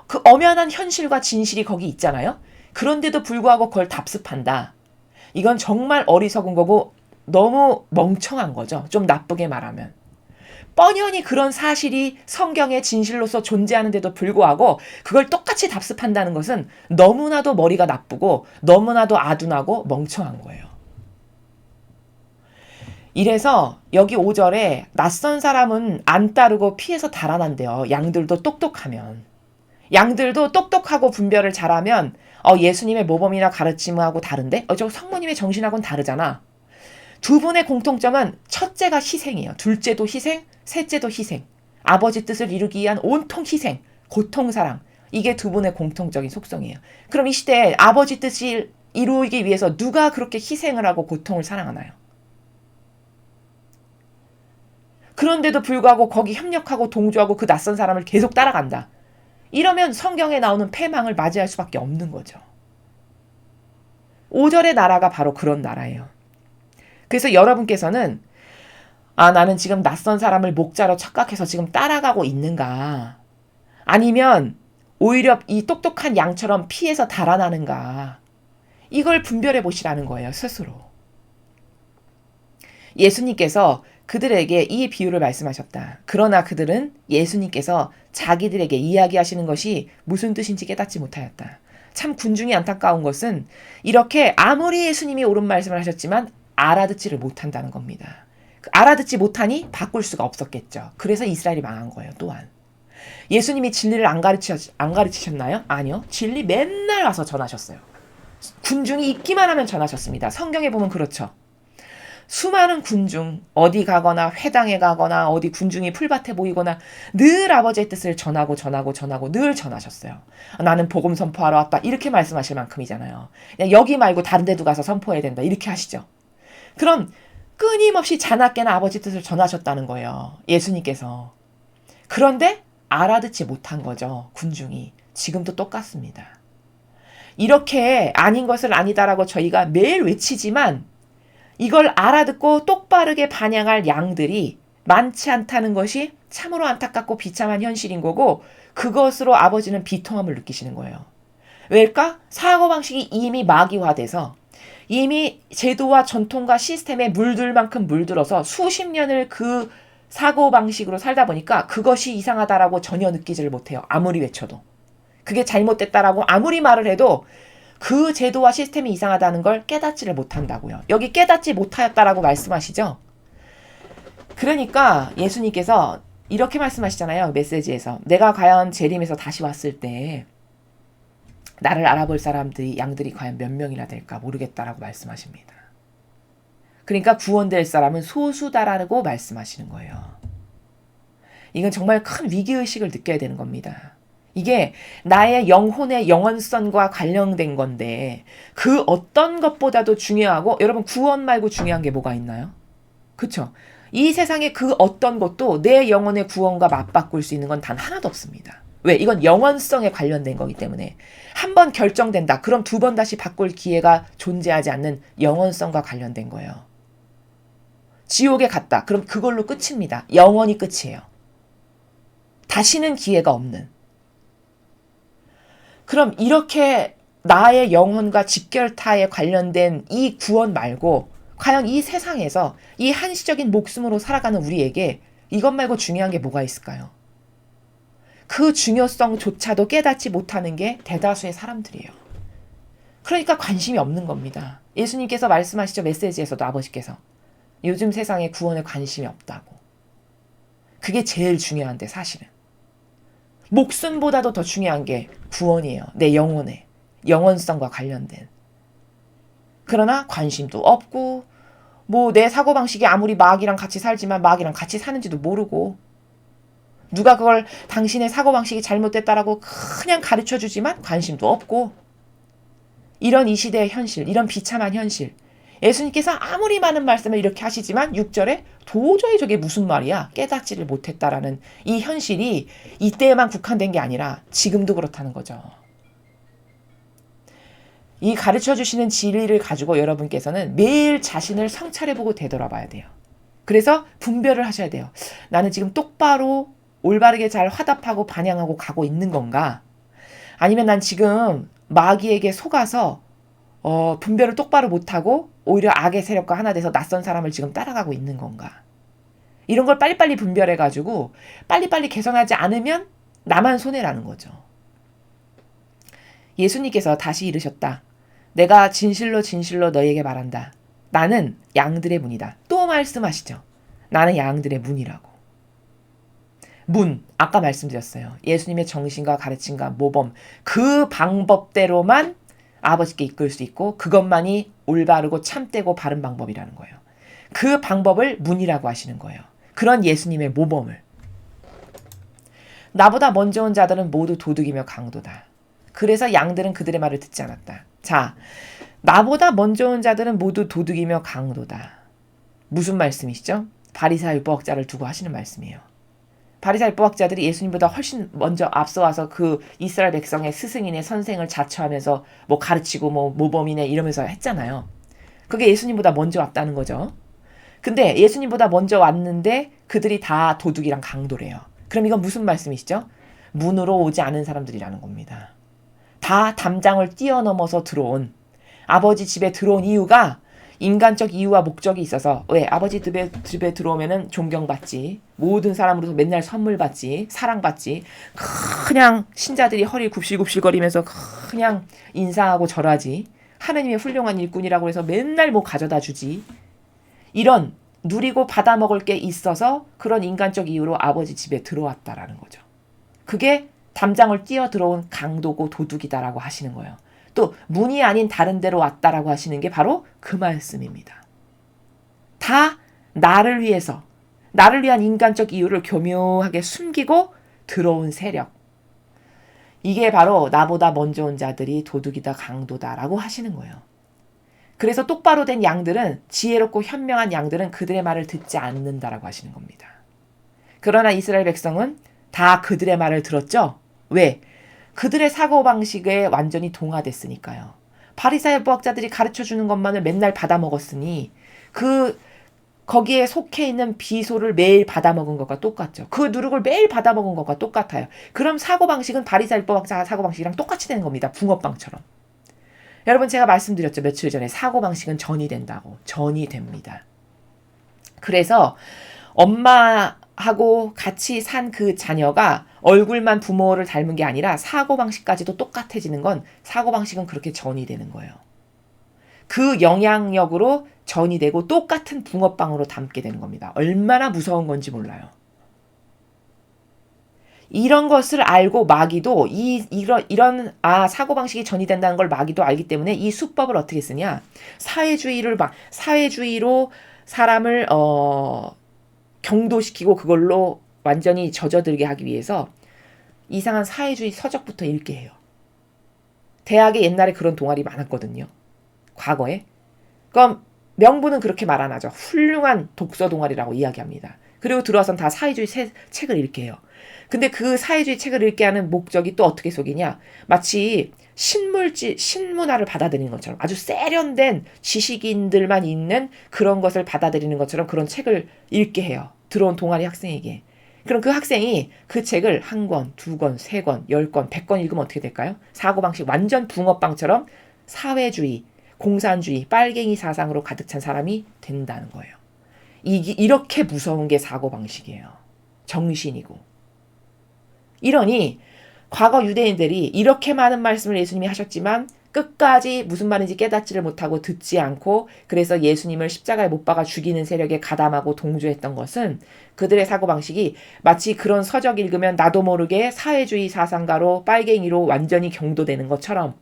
그 엄연한 현실과 진실이 거기 있잖아요. 그런데도 불구하고 그걸 답습한다. 이건 정말 어리석은 거고 너무 멍청한 거죠. 좀 나쁘게 말하면. 뻔연히 그런 사실이 성경의 진실로서 존재하는데도 불구하고 그걸 똑같이 답습한다는 것은 너무나도 머리가 나쁘고 너무나도 아둔하고 멍청한 거예요. 이래서 여기 5절에 낯선 사람은 안 따르고 피해서 달아난대요. 양들도 똑똑하면. 양들도 똑똑하고 분별을 잘하면 예수님의 모범이나 가르침하고 다른데? 저 성모님의 정신하고는 다르잖아. 두 분의 공통점은 첫째가 희생이에요. 둘째도 희생, 셋째도 희생. 아버지 뜻을 이루기 위한 온통 희생, 고통사랑. 이게 두 분의 공통적인 속성이에요. 그럼 이 시대에 아버지 뜻을 이루기 위해서 누가 그렇게 희생을 하고 고통을 사랑하나요? 그런데도 불구하고 거기 협력하고 동조하고 그 낯선 사람을 계속 따라간다. 이러면 성경에 나오는 패망을 맞이할 수밖에 없는 거죠. 5절의 나라가 바로 그런 나라예요. 그래서 여러분께서는 나는 지금 낯선 사람을 목자로 착각해서 지금 따라가고 있는가? 아니면 오히려 이 똑똑한 양처럼 피해서 달아나는가? 이걸 분별해 보시라는 거예요, 스스로. 예수님께서 그들에게 이 비유를 말씀하셨다. 그러나 그들은 예수님께서 자기들에게 이야기하시는 것이 무슨 뜻인지 깨닫지 못하였다. 참 군중이 안타까운 것은 이렇게 아무리 예수님이 옳은 말씀을 하셨지만 알아듣지를 못한다는 겁니다. 알아듣지 못하니 바꿀 수가 없었겠죠. 그래서 이스라엘이 망한 거예요, 또한. 예수님이 진리를 안 가르치셨나요? 아니요. 진리 맨날 와서 전하셨어요. 군중이 있기만 하면 전하셨습니다. 성경에 보면 그렇죠. 수많은 군중, 어디 가거나 회당에 가거나 어디 군중이 풀밭에 모이거나 늘 아버지의 뜻을 전하고 늘 전하셨어요. 나는 복음 선포하러 왔다. 이렇게 말씀하실 만큼이잖아요. 그냥 여기 말고 다른 데도 가서 선포해야 된다. 이렇게 하시죠. 그럼 끊임없이 자나깨나 아버지 뜻을 전하셨다는 거예요. 예수님께서. 그런데 알아듣지 못한 거죠. 군중이. 지금도 똑같습니다. 이렇게 아닌 것을 아니다라고 저희가 매일 외치지만 이걸 알아듣고 똑바르게 반영할 양들이 많지 않다는 것이 참으로 안타깝고 비참한 현실인 거고 그것으로 아버지는 비통함을 느끼시는 거예요. 왜일까? 사고방식이 이미 마귀화돼서 이미 제도와 전통과 시스템에 물들 만큼 물들어서 수십 년을 그 사고방식으로 살다 보니까 그것이 이상하다라고 전혀 느끼지를 못해요. 아무리 외쳐도. 그게 잘못됐다라고 아무리 말을 해도 그 제도와 시스템이 이상하다는 걸 깨닫지를 못한다고요. 여기 깨닫지 못하였다라고 말씀하시죠. 그러니까 예수님께서 이렇게 말씀하시잖아요. 메시지에서. 내가 과연 재림에서 다시 왔을 때 나를 알아볼 사람들이 양들이 과연 몇 명이나 될까 모르겠다라고 말씀하십니다. 그러니까 구원될 사람은 소수다라고 말씀하시는 거예요. 이건 정말 큰 위기의식을 느껴야 되는 겁니다. 이게 나의 영혼의 영원성과 관련된 건데 그 어떤 것보다도 중요하고 여러분 구원 말고 중요한 게 뭐가 있나요? 그렇죠? 이 세상에 그 어떤 것도 내 영혼의 구원과 맞바꿀 수 있는 건 단 하나도 없습니다. 왜? 이건 영원성에 관련된 거기 때문에 한 번 결정된다. 그럼 두 번 다시 바꿀 기회가 존재하지 않는 영원성과 관련된 거예요. 지옥에 갔다. 그럼 그걸로 끝입니다. 영원히 끝이에요. 다시는 기회가 없는. 그럼 이렇게 나의 영혼과 직결타에 관련된 이 구원 말고 과연 이 세상에서 이 한시적인 목숨으로 살아가는 우리에게 이것 말고 중요한 게 뭐가 있을까요? 그 중요성조차도 깨닫지 못하는 게 대다수의 사람들이에요. 그러니까 관심이 없는 겁니다. 예수님께서 말씀하시죠. 메시지에서도 아버지께서. 요즘 세상에 구원에 관심이 없다고. 그게 제일 중요한데 사실은. 목숨보다도 더 중요한 게 구원이에요. 내 영혼의 영원성과 관련된. 그러나 관심도 없고 뭐 내 사고방식이 아무리 마귀랑 같이 살지만 마귀랑 같이 사는지도 모르고 누가 그걸 당신의 사고방식이 잘못됐다라고 그냥 가르쳐주지만 관심도 없고 이런 이 시대의 현실, 이런 비참한 현실. 예수님께서 아무리 많은 말씀을 이렇게 하시지만 6절에 도저히 저게 무슨 말이야 깨닫지를 못했다라는 이 현실이 이때에만 국한된 게 아니라 지금도 그렇다는 거죠. 이 가르쳐주시는 진리를 가지고 여러분께서는 매일 자신을 성찰해보고 되돌아봐야 돼요. 그래서 분별을 하셔야 돼요. 나는 지금 똑바로 올바르게 잘 화답하고 반영하고 가고 있는 건가? 아니면 난 지금 마귀에게 속아서 분별을 똑바로 못하고 오히려 악의 세력과 하나 돼서 낯선 사람을 지금 따라가고 있는 건가? 이런 걸 빨리빨리 분별해가지고 빨리빨리 개선하지 않으면 나만 손해라는 거죠. 예수님께서 다시 이르셨다. 내가 진실로 진실로 너희에게 말한다. 나는 양들의 문이다. 또 또 말씀하시죠. 나는 양들의 문이라고. 문, 아까 말씀드렸어요. 예수님의 정신과 가르침과 모범, 그 방법대로만 아버지께 이끌 수 있고 그것만이 올바르고 참되고 바른 방법이라는 거예요. 그 방법을 문이라고 하시는 거예요. 그런 예수님의 모범을. 나보다 먼저 온 자들은 모두 도둑이며 강도다. 그래서 양들은 그들의 말을 듣지 않았다. 자, 나보다 먼저 온 자들은 모두 도둑이며 강도다. 무슨 말씀이시죠? 바리새와 율법학자를 두고 하시는 말씀이에요. 바리새와 율법학자들이 예수님보다 훨씬 먼저 앞서와서 그 이스라엘 백성의 스승이네 선생을 자처하면서 뭐 가르치고 뭐 모범이네 이러면서 했잖아요. 그게 예수님보다 먼저 왔다는 거죠. 근데 예수님보다 먼저 왔는데 그들이 다 도둑이랑 강도래요. 그럼 이건 무슨 말씀이시죠? 문으로 오지 않은 사람들이라는 겁니다. 다 담장을 뛰어넘어서 들어온, 아버지 집에 들어온 이유가 인간적 이유와 목적이 있어서, 왜? 아버지 집에 들어오면은 존경받지, 모든 사람으로서 맨날 선물 받지, 사랑받지, 그냥 신자들이 허리 굽실굽실거리면서 그냥 인사하고 절하지, 하느님의 훌륭한 일꾼이라고 해서 맨날 뭐 가져다 주지, 이런 누리고 받아먹을 게 있어서 그런 인간적 이유로 아버지 집에 들어왔다라는 거죠. 그게 담장을 뛰어 들어온 강도고 도둑이다라고 하시는 거예요. 또 문이 아닌 다른 데로 왔다라고 하시는 게 바로 그 말씀입니다. 다 나를 위해서, 나를 위한 인간적 이유를 교묘하게 숨기고 들어온 세력. 이게 바로 나보다 먼저 온 자들이 도둑이다 강도다라고 하시는 거예요. 그래서 똑바로 된 양들은, 지혜롭고 현명한 양들은 그들의 말을 듣지 않는다라고 하시는 겁니다. 그러나 이스라엘 백성은 다 그들의 말을 들었죠. 왜? 그들의 사고방식에 완전히 동화됐으니까요. 바리새와 율법학자들이 가르쳐주는 것만을 맨날 받아먹었으니 거기에 속해 있는 비소를 매일 받아먹은 것과 똑같죠. 그 누룩을 매일 받아먹은 것과 똑같아요. 그럼 사고방식은 바리새와 율법학자 사고방식이랑 똑같이 되는 겁니다. 붕어빵처럼. 여러분, 제가 말씀드렸죠. 며칠 전에 사고방식은 전이 된다고. 전이 됩니다. 그래서 엄마하고 같이 산 그 자녀가 얼굴만 부모를 닮은 게 아니라 사고방식까지도 똑같아지는 건, 사고방식은 그렇게 전이 되는 거예요. 그 영향력으로 전이 되고 똑같은 붕어빵으로 담게 되는 겁니다. 얼마나 무서운 건지 몰라요. 이런 것을 알고 마귀도 이런 사고방식이 전이 된다는 걸 마귀도 알기 때문에 이 수법을 어떻게 쓰냐? 사회주의로 사람을 경도시키고 그걸로 완전히 젖어들게 하기 위해서 이상한 사회주의 서적부터 읽게 해요. 대학에 옛날에 그런 동아리 많았거든요. 과거에. 그럼 명분은 그렇게 말 안 하죠. 훌륭한 독서 동아리라고 이야기합니다. 그리고 들어와서는 다 사회주의 책을 읽게 해요. 근데 그 사회주의 책을 읽게 하는 목적이 또 어떻게 속이냐? 마치 신문화를 받아들이는 것처럼, 아주 세련된 지식인들만 읽는 그런 것을 받아들이는 것처럼 그런 책을 읽게 해요. 들어온 동아리 학생에게. 그럼 그 학생이 그 책을 1권, 2권, 3권, 10권, 100권 읽으면 어떻게 될까요? 사고방식 완전 붕어빵처럼 사회주의, 공산주의, 빨갱이 사상으로 가득 찬 사람이 된다는 거예요. 이렇게 무서운 게 사고방식이에요. 정신이고. 이러니 과거 유대인들이 이렇게 많은 말씀을 예수님이 하셨지만 끝까지 무슨 말인지 깨닫지를 못하고 듣지 않고, 그래서 예수님을 십자가에 못 박아 죽이는 세력에 가담하고 동조했던 것은, 그들의 사고방식이 마치 그런 서적 읽으면 나도 모르게 사회주의 사상가로 빨갱이로 완전히 경도되는 것처럼,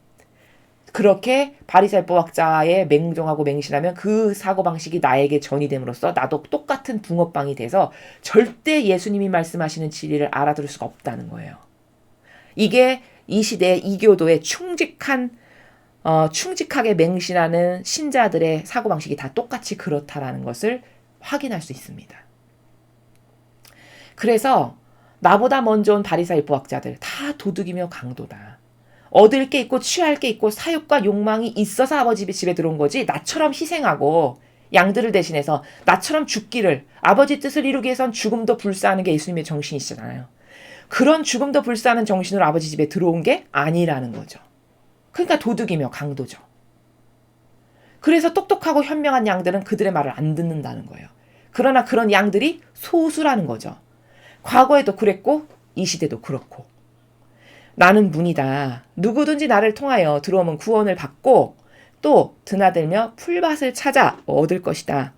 그렇게 바리새와 율법학자에 맹종하고 맹신하면 그 사고방식이 나에게 전이됨으로써 나도 똑같은 붕어빵이 돼서 절대 예수님이 말씀하시는 진리를 알아들을 수가 없다는 거예요. 이게 이 시대의 이교도의 충직하게 맹신하는 신자들의 사고방식이 다 똑같이 그렇다라는 것을 확인할 수 있습니다. 그래서 나보다 먼저 온 바리새와 율법학자들 다 도둑이며 강도다. 얻을 게 있고 취할 게 있고 사욕과 욕망이 있어서 아버지 집에 들어온 거지, 나처럼 희생하고 양들을 대신해서 나처럼 죽기를, 아버지 뜻을 이루기 위해선 죽음도 불사하는 게 예수님의 정신이시잖아요. 그런 죽음도 불사하는 정신으로 아버지 집에 들어온 게 아니라는 거죠. 그러니까 도둑이며 강도죠. 그래서 똑똑하고 현명한 양들은 그들의 말을 안 듣는다는 거예요. 그러나 그런 양들이 소수라는 거죠. 과거에도 그랬고 이 시대도 그렇고. 나는 문이다. 누구든지 나를 통하여 들어오면 구원을 받고 또 드나들며 풀밭을 찾아 얻을 것이다.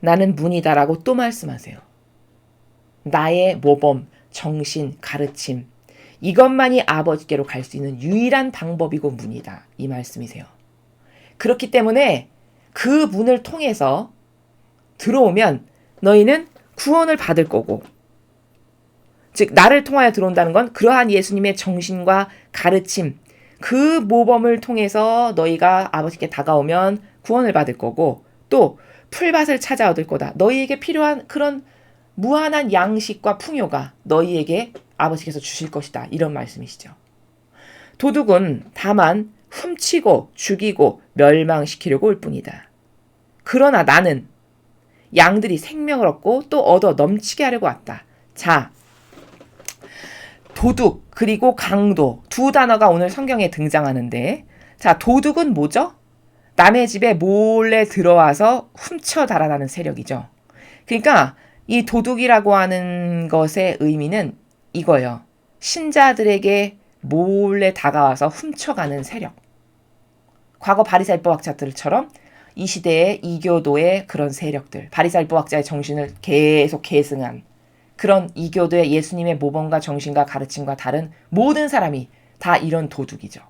나는 문이다라고 또 말씀하세요. 나의 모범, 정신, 가르침, 이것만이 아버지께로 갈 수 있는 유일한 방법이고 문이다. 이 말씀이세요. 그렇기 때문에 그 문을 통해서 들어오면 너희는 구원을 받을 거고, 즉 나를 통하여 들어온다는 건 그러한 예수님의 정신과 가르침, 그 모범을 통해서 너희가 아버지께 다가오면 구원을 받을 거고, 또 풀밭을 찾아 얻을 거다. 너희에게 필요한 그런 무한한 양식과 풍요가 너희에게 아버지께서 주실 것이다. 이런 말씀이시죠. 도둑은 다만 훔치고 죽이고 멸망시키려고 올 뿐이다. 그러나 나는 양들이 생명을 얻고 또 얻어 넘치게 하려고 왔다. 자, 도둑 그리고 강도 두 단어가 오늘 성경에 등장하는데, 자, 도둑은 뭐죠? 남의 집에 몰래 들어와서 훔쳐 달아나는 세력이죠. 그러니까 이 도둑이라고 하는 것의 의미는 이거예요. 신자들에게 몰래 다가와서 훔쳐가는 세력. 과거 바리새인법 학자들처럼 이 시대의 이교도의 그런 세력들, 바리새인법 학자의 정신을 계속 계승한 그런 이교도의 예수님의 모범과 정신과 가르침과 다른 모든 사람이 다 이런 도둑이죠.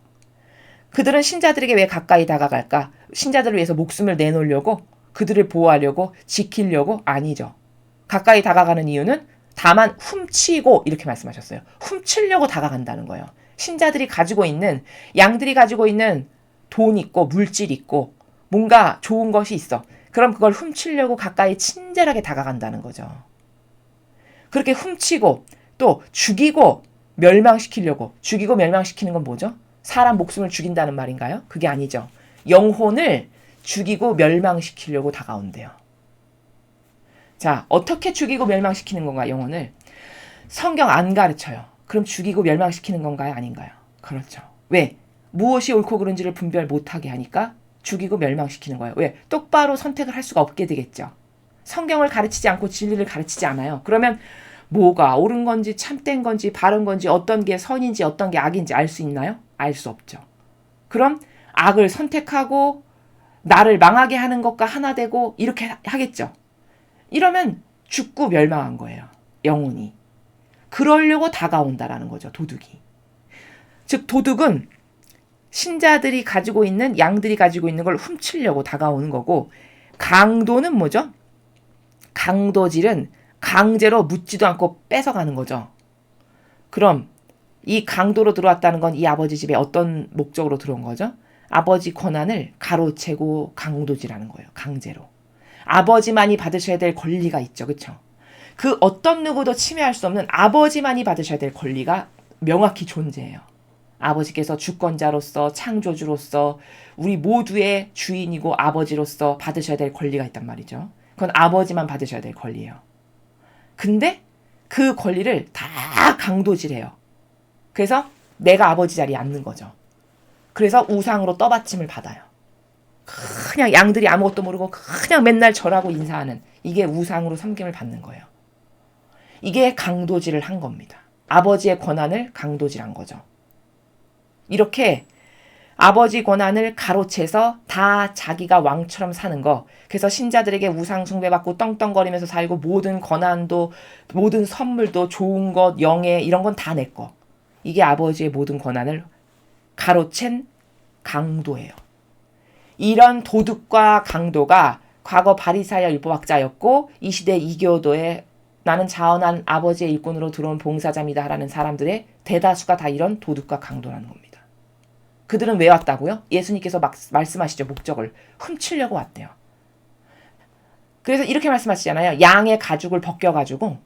그들은 신자들에게 왜 가까이 다가갈까? 신자들을 위해서 목숨을 내놓으려고? 그들을 보호하려고? 지키려고? 아니죠. 가까이 다가가는 이유는 다만 훔치고, 이렇게 말씀하셨어요. 훔치려고 다가간다는 거예요. 신자들이 가지고 있는, 양들이 가지고 있는 돈 있고 물질 있고 뭔가 좋은 것이 있어. 그럼 그걸 훔치려고 가까이 친절하게 다가간다는 거죠. 그렇게 훔치고 또 죽이고 멸망시키려고. 죽이고 멸망시키는 건 뭐죠? 사람 목숨을 죽인다는 말인가요? 그게 아니죠. 영혼을 죽이고 멸망시키려고 다가온대요. 자, 어떻게 죽이고 멸망시키는 건가, 영혼을? 성경 안 가르쳐요. 그럼 죽이고 멸망시키는 건가요? 아닌가요? 그렇죠. 왜? 무엇이 옳고 그른지를 분별 못하게 하니까 죽이고 멸망시키는 거예요. 왜? 똑바로 선택을 할 수가 없게 되겠죠. 성경을 가르치지 않고 진리를 가르치지 않아요. 그러면 뭐가 옳은 건지 참된 건지 바른 건지 어떤 게 선인지 어떤 게 악인지 알 수 있나요? 알 수 없죠. 그럼 악을 선택하고 나를 망하게 하는 것과 하나 되고 이렇게 하겠죠. 이러면 죽고 멸망한 거예요. 영혼이. 그러려고 다가온다라는 거죠. 도둑이. 즉 도둑은 신자들이 가지고 있는, 양들이 가지고 있는 걸 훔치려고 다가오는 거고, 강도는 뭐죠? 강도질은 강제로 묻지도 않고 뺏어가는 거죠. 그럼 이 강도로 들어왔다는 건 이 아버지 집에 어떤 목적으로 들어온 거죠? 아버지 권한을 가로채고 강도질하는 거예요. 강제로. 아버지만이 받으셔야 될 권리가 있죠. 그렇죠? 그 어떤 누구도 침해할 수 없는 아버지만이 받으셔야 될 권리가 명확히 존재해요. 아버지께서 주권자로서 창조주로서 우리 모두의 주인이고 아버지로서 받으셔야 될 권리가 있단 말이죠. 그건 아버지만 받으셔야 될 권리예요. 근데 그 권리를 다 강도질해요. 그래서 내가 아버지 자리에 앉는 거죠. 그래서 우상으로 떠받침을 받아요. 그냥 양들이 아무것도 모르고 그냥 맨날 절하고 인사하는, 이게 우상으로 섬김을 받는 거예요. 이게 강도질을 한 겁니다. 아버지의 권한을 강도질한 거죠. 이렇게 아버지 권한을 가로채서 다 자기가 왕처럼 사는 거. 그래서 신자들에게 우상 숭배받고 떵떵거리면서 살고 모든 권한도 모든 선물도 좋은 것, 영예 이런 건 다 내 거. 이게 아버지의 모든 권한을 가로챈 강도예요. 이런 도둑과 강도가 과거 바리사야 율법학자였고 이 시대 이교도의 나는 자원한 아버지의 일꾼으로 들어온 봉사자입니다 라는 사람들의 대다수가 다 이런 도둑과 강도라는 겁니다. 그들은 왜 왔다고요? 예수님께서 말씀하시죠. 목적을 훔치려고 왔대요. 그래서 이렇게 말씀하시잖아요. 양의 가죽을 벗겨가지고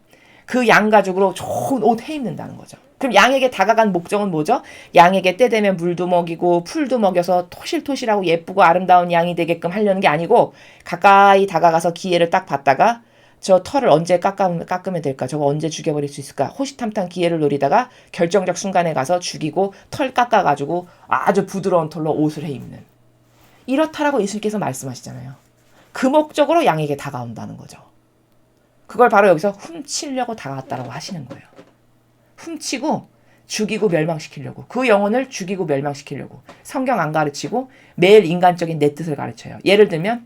그 양 가죽으로 좋은 옷 해입는다는 거죠. 그럼 양에게 다가간 목적은 뭐죠? 양에게 때 되면 물도 먹이고 풀도 먹여서 토실토실하고 예쁘고 아름다운 양이 되게끔 하려는 게 아니고, 가까이 다가가서 기회를 딱 봤다가 저 털을 언제 깎으면 될까? 저거 언제 죽여버릴 수 있을까? 호시탐탐 기회를 노리다가 결정적 순간에 가서 죽이고 털 깎아가지고 아주 부드러운 털로 옷을 해입는. 이렇다라고 예수님께서 말씀하시잖아요. 그 목적으로 양에게 다가온다는 거죠. 그걸 바로 여기서 훔치려고 다가왔다라고 하시는 거예요. 훔치고 죽이고 멸망시키려고. 그 영혼을 죽이고 멸망시키려고. 성경 안 가르치고 매일 인간적인 내 뜻을 가르쳐요. 예를 들면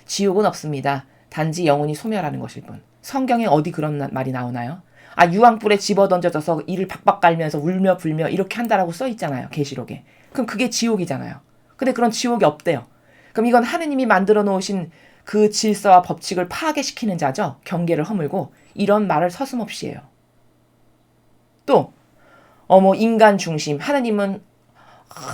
지옥은 없습니다. 단지 영혼이 소멸하는 것일 뿐. 성경에 어디 그런 말이 나오나요? 아, 유황불에 집어던져져서 이를 박박 깔면서 울며 불며 이렇게 한다라고 써 있잖아요. 계시록에. 그럼 그게 지옥이잖아요. 근데 그런 지옥이 없대요. 그럼 이건 하느님이 만들어 놓으신 그 질서와 법칙을 파괴시키는 자죠. 경계를 허물고. 이런 말을 서슴없이 해요. 또 인간 중심. 하느님은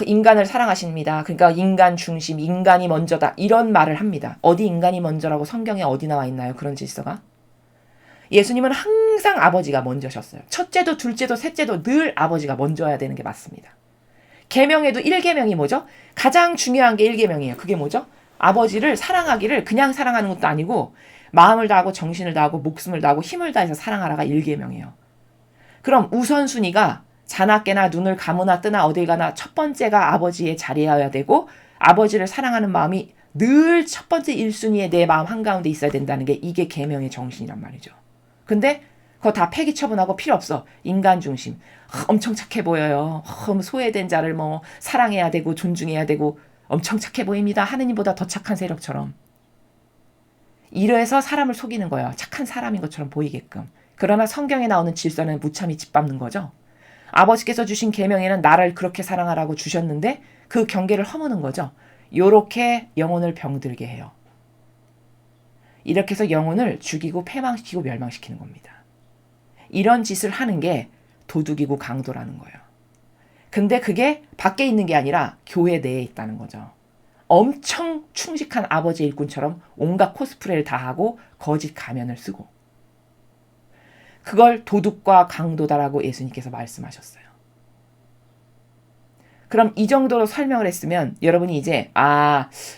인간을 사랑하십니다. 그러니까 인간 중심, 인간이 먼저다. 이런 말을 합니다. 어디 인간이 먼저라고 성경에 어디 나와 있나요? 그런 질서가? 예수님은 항상 아버지가 먼저셨어요. 첫째도 둘째도 셋째도 늘 아버지가 먼저야 되는 게 맞습니다. 계명에도 1계명이 뭐죠? 가장 중요한 게 1계명이에요. 그게 뭐죠? 아버지를 사랑하기를 그냥 사랑하는 것도 아니고 마음을 다하고 정신을 다하고 목숨을 다하고 힘을 다해서 사랑하라가 1계명이에요. 그럼 우선순위가 자나깨나 눈을 감으나 뜨나 어딜 가나 첫 번째가 아버지의 자리여야 되고 아버지를 사랑하는 마음이 늘 첫 번째 1순위에 내 마음 한가운데 있어야 된다는 게 이게 계명의 정신이란 말이죠. 근데 그거 다 폐기 처분하고 필요 없어. 인간 중심. 엄청 착해 보여요. 소외된 자를 사랑해야 되고 존중해야 되고 엄청 착해 보입니다. 하느님보다 더 착한 세력처럼. 이래서 사람을 속이는 거예요. 착한 사람인 것처럼 보이게끔. 그러나 성경에 나오는 질서는 무참히 짓밟는 거죠. 아버지께서 주신 계명에는 나를 그렇게 사랑하라고 주셨는데 그 경계를 허무는 거죠. 요렇게 영혼을 병들게 해요. 이렇게 해서 영혼을 죽이고 패망시키고 멸망시키는 겁니다. 이런 짓을 하는 게 도둑이고 강도라는 거예요. 근데 그게 밖에 있는 게 아니라 교회 내에 있다는 거죠. 엄청 충직한 아버지 일꾼처럼 온갖 코스프레를 다 하고 거짓 가면을 쓰고. 그걸 도둑과 강도다라고 예수님께서 말씀하셨어요. 그럼 이 정도로 설명을 했으면 여러분이 이제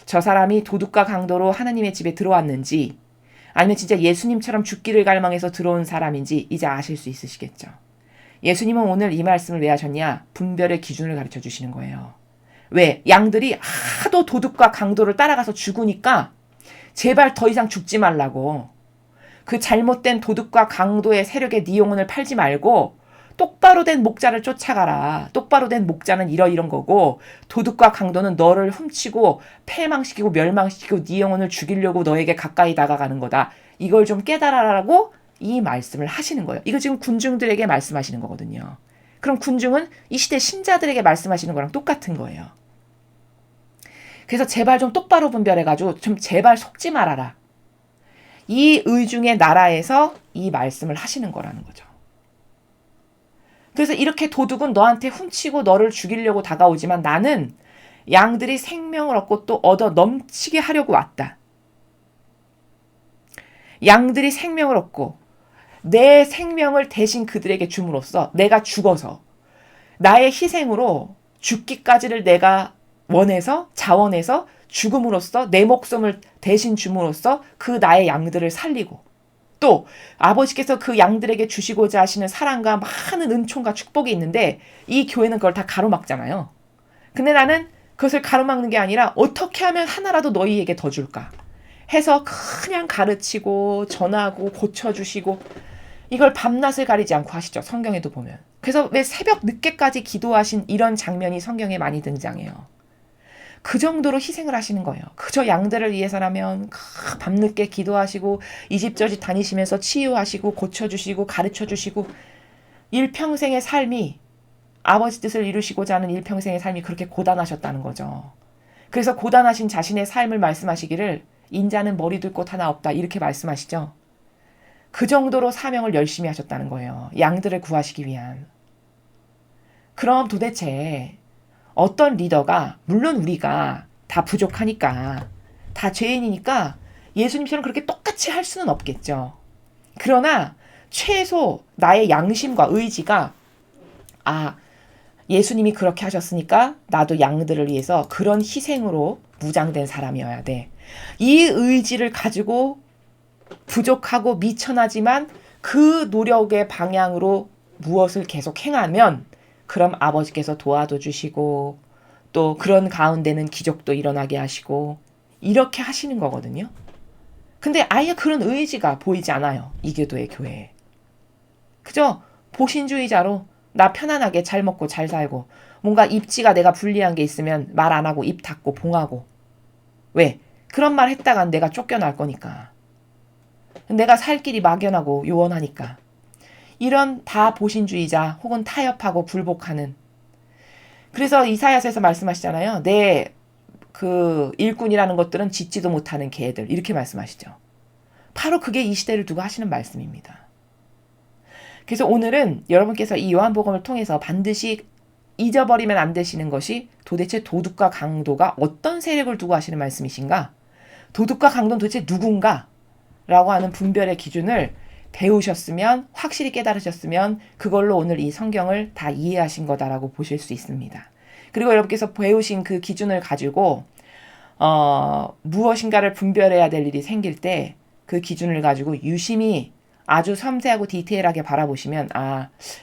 저 사람이 도둑과 강도로 하나님의 집에 들어왔는지 아니면 진짜 예수님처럼 죽기를 갈망해서 들어온 사람인지 이제 아실 수 있으시겠죠. 예수님은 오늘 이 말씀을 왜 하셨냐? 분별의 기준을 가르쳐 주시는 거예요. 왜? 양들이 하도 도둑과 강도를 따라가서 죽으니까 제발 더 이상 죽지 말라고. 그 잘못된 도둑과 강도의 세력에 네 영혼을 팔지 말고 똑바로 된 목자를 쫓아가라. 똑바로 된 목자는 이런 거고 도둑과 강도는 너를 훔치고 패망시키고 멸망시키고 네 영혼을 죽이려고 너에게 가까이 다가가는 거다. 이걸 좀 깨달아라라고 이 말씀을 하시는 거예요. 이거 지금 군중들에게 말씀하시는 거거든요. 그럼 군중은 이 시대 신자들에게 말씀하시는 거랑 똑같은 거예요. 그래서 제발 좀 똑바로 분별해가지고 좀 제발 속지 말아라. 이 의중의 나라에서 이 말씀을 하시는 거라는 거죠. 그래서 이렇게 도둑은 너한테 훔치고 너를 죽이려고 다가오지만 나는 양들이 생명을 얻고 또 얻어 넘치게 하려고 왔다. 양들이 생명을 얻고 내 생명을 대신 그들에게 줌으로써 내가 죽어서 나의 희생으로 죽기까지를 내가 원해서 자원해서 죽음으로써 내 목숨을 대신 줌으로써 그 나의 양들을 살리고 또 아버지께서 그 양들에게 주시고자 하시는 사랑과 많은 은총과 축복이 있는데 이 교회는 그걸 다 가로막잖아요. 근데 나는 그것을 가로막는 게 아니라 어떻게 하면 하나라도 너희에게 더 줄까 해서 그냥 가르치고 전하고 고쳐주시고 이걸 밤낮을 가리지 않고 하시죠. 성경에도 보면. 그래서 왜 새벽 늦게까지 기도하신 이런 장면이 성경에 많이 등장해요. 그 정도로 희생을 하시는 거예요. 그저 양들을 위해서라면 밤늦게 기도하시고 이 집 저 집 다니시면서 치유하시고 고쳐주시고 가르쳐주시고 일평생의 삶이 아버지 뜻을 이루시고자 하는 일평생의 삶이 그렇게 고단하셨다는 거죠. 그래서 고단하신 자신의 삶을 말씀하시기를 인자는 머리둘 곳 하나 없다 이렇게 말씀하시죠. 그 정도로 사명을 열심히 하셨다는 거예요. 양들을 구하시기 위한. 그럼 도대체 어떤 리더가 물론 우리가 다 부족하니까 다 죄인이니까 예수님처럼 그렇게 똑같이 할 수는 없겠죠. 그러나 최소 나의 양심과 의지가 예수님이 그렇게 하셨으니까 나도 양들을 위해서 그런 희생으로 무장된 사람이어야 돼. 이 의지를 가지고 부족하고 미천하지만 그 노력의 방향으로 무엇을 계속 행하면 그럼 아버지께서 도와도 주시고 또 그런 가운데는 기적도 일어나게 하시고 이렇게 하시는 거거든요. 근데 아예 그런 의지가 보이지 않아요. 이교도의 교회에. 그저 보신주의자로 나 편안하게 잘 먹고 잘 살고 뭔가 입지가 내가 불리한 게 있으면 말 안 하고 입 닫고 봉하고 왜? 그런 말 했다간 내가 쫓겨날 거니까. 내가 살 길이 막연하고 요원하니까. 이런 다보신주의자 혹은 타협하고 굴복하는. 그래서 이사야서에서 말씀하시잖아요. 내 그 일꾼이라는 것들은 짓지도 못하는 개들. 이렇게 말씀하시죠. 바로 그게 이 시대를 두고 하시는 말씀입니다. 그래서 오늘은 여러분께서 이 요한복음을 통해서 반드시 잊어버리면 안 되시는 것이 도대체 도둑과 강도가 어떤 세력을 두고 하시는 말씀이신가? 도둑과 강도는 도대체 누군가? 라고 하는 분별의 기준을 배우셨으면, 확실히 깨달으셨으면 그걸로 오늘 이 성경을 다 이해하신 거다라고 보실 수 있습니다. 그리고 여러분께서 배우신 그 기준을 가지고 무엇인가를 분별해야 될 일이 생길 때 그 기준을 가지고 유심히 아주 섬세하고 디테일하게 바라보시면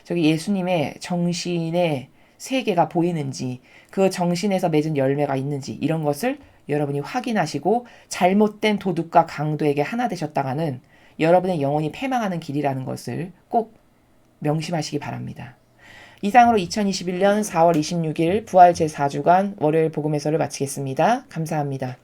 저기 예수님의 정신의 세계가 보이는지, 그 정신에서 맺은 열매가 있는지, 이런 것을 여러분이 확인하시고 잘못된 도둑과 강도에게 하나 되셨다가는 여러분의 영혼이 패망하는 길이라는 것을 꼭 명심하시기 바랍니다. 이상으로 2021년 4월 26일 부활 제4주간 월요일 복음회설을 마치겠습니다. 감사합니다.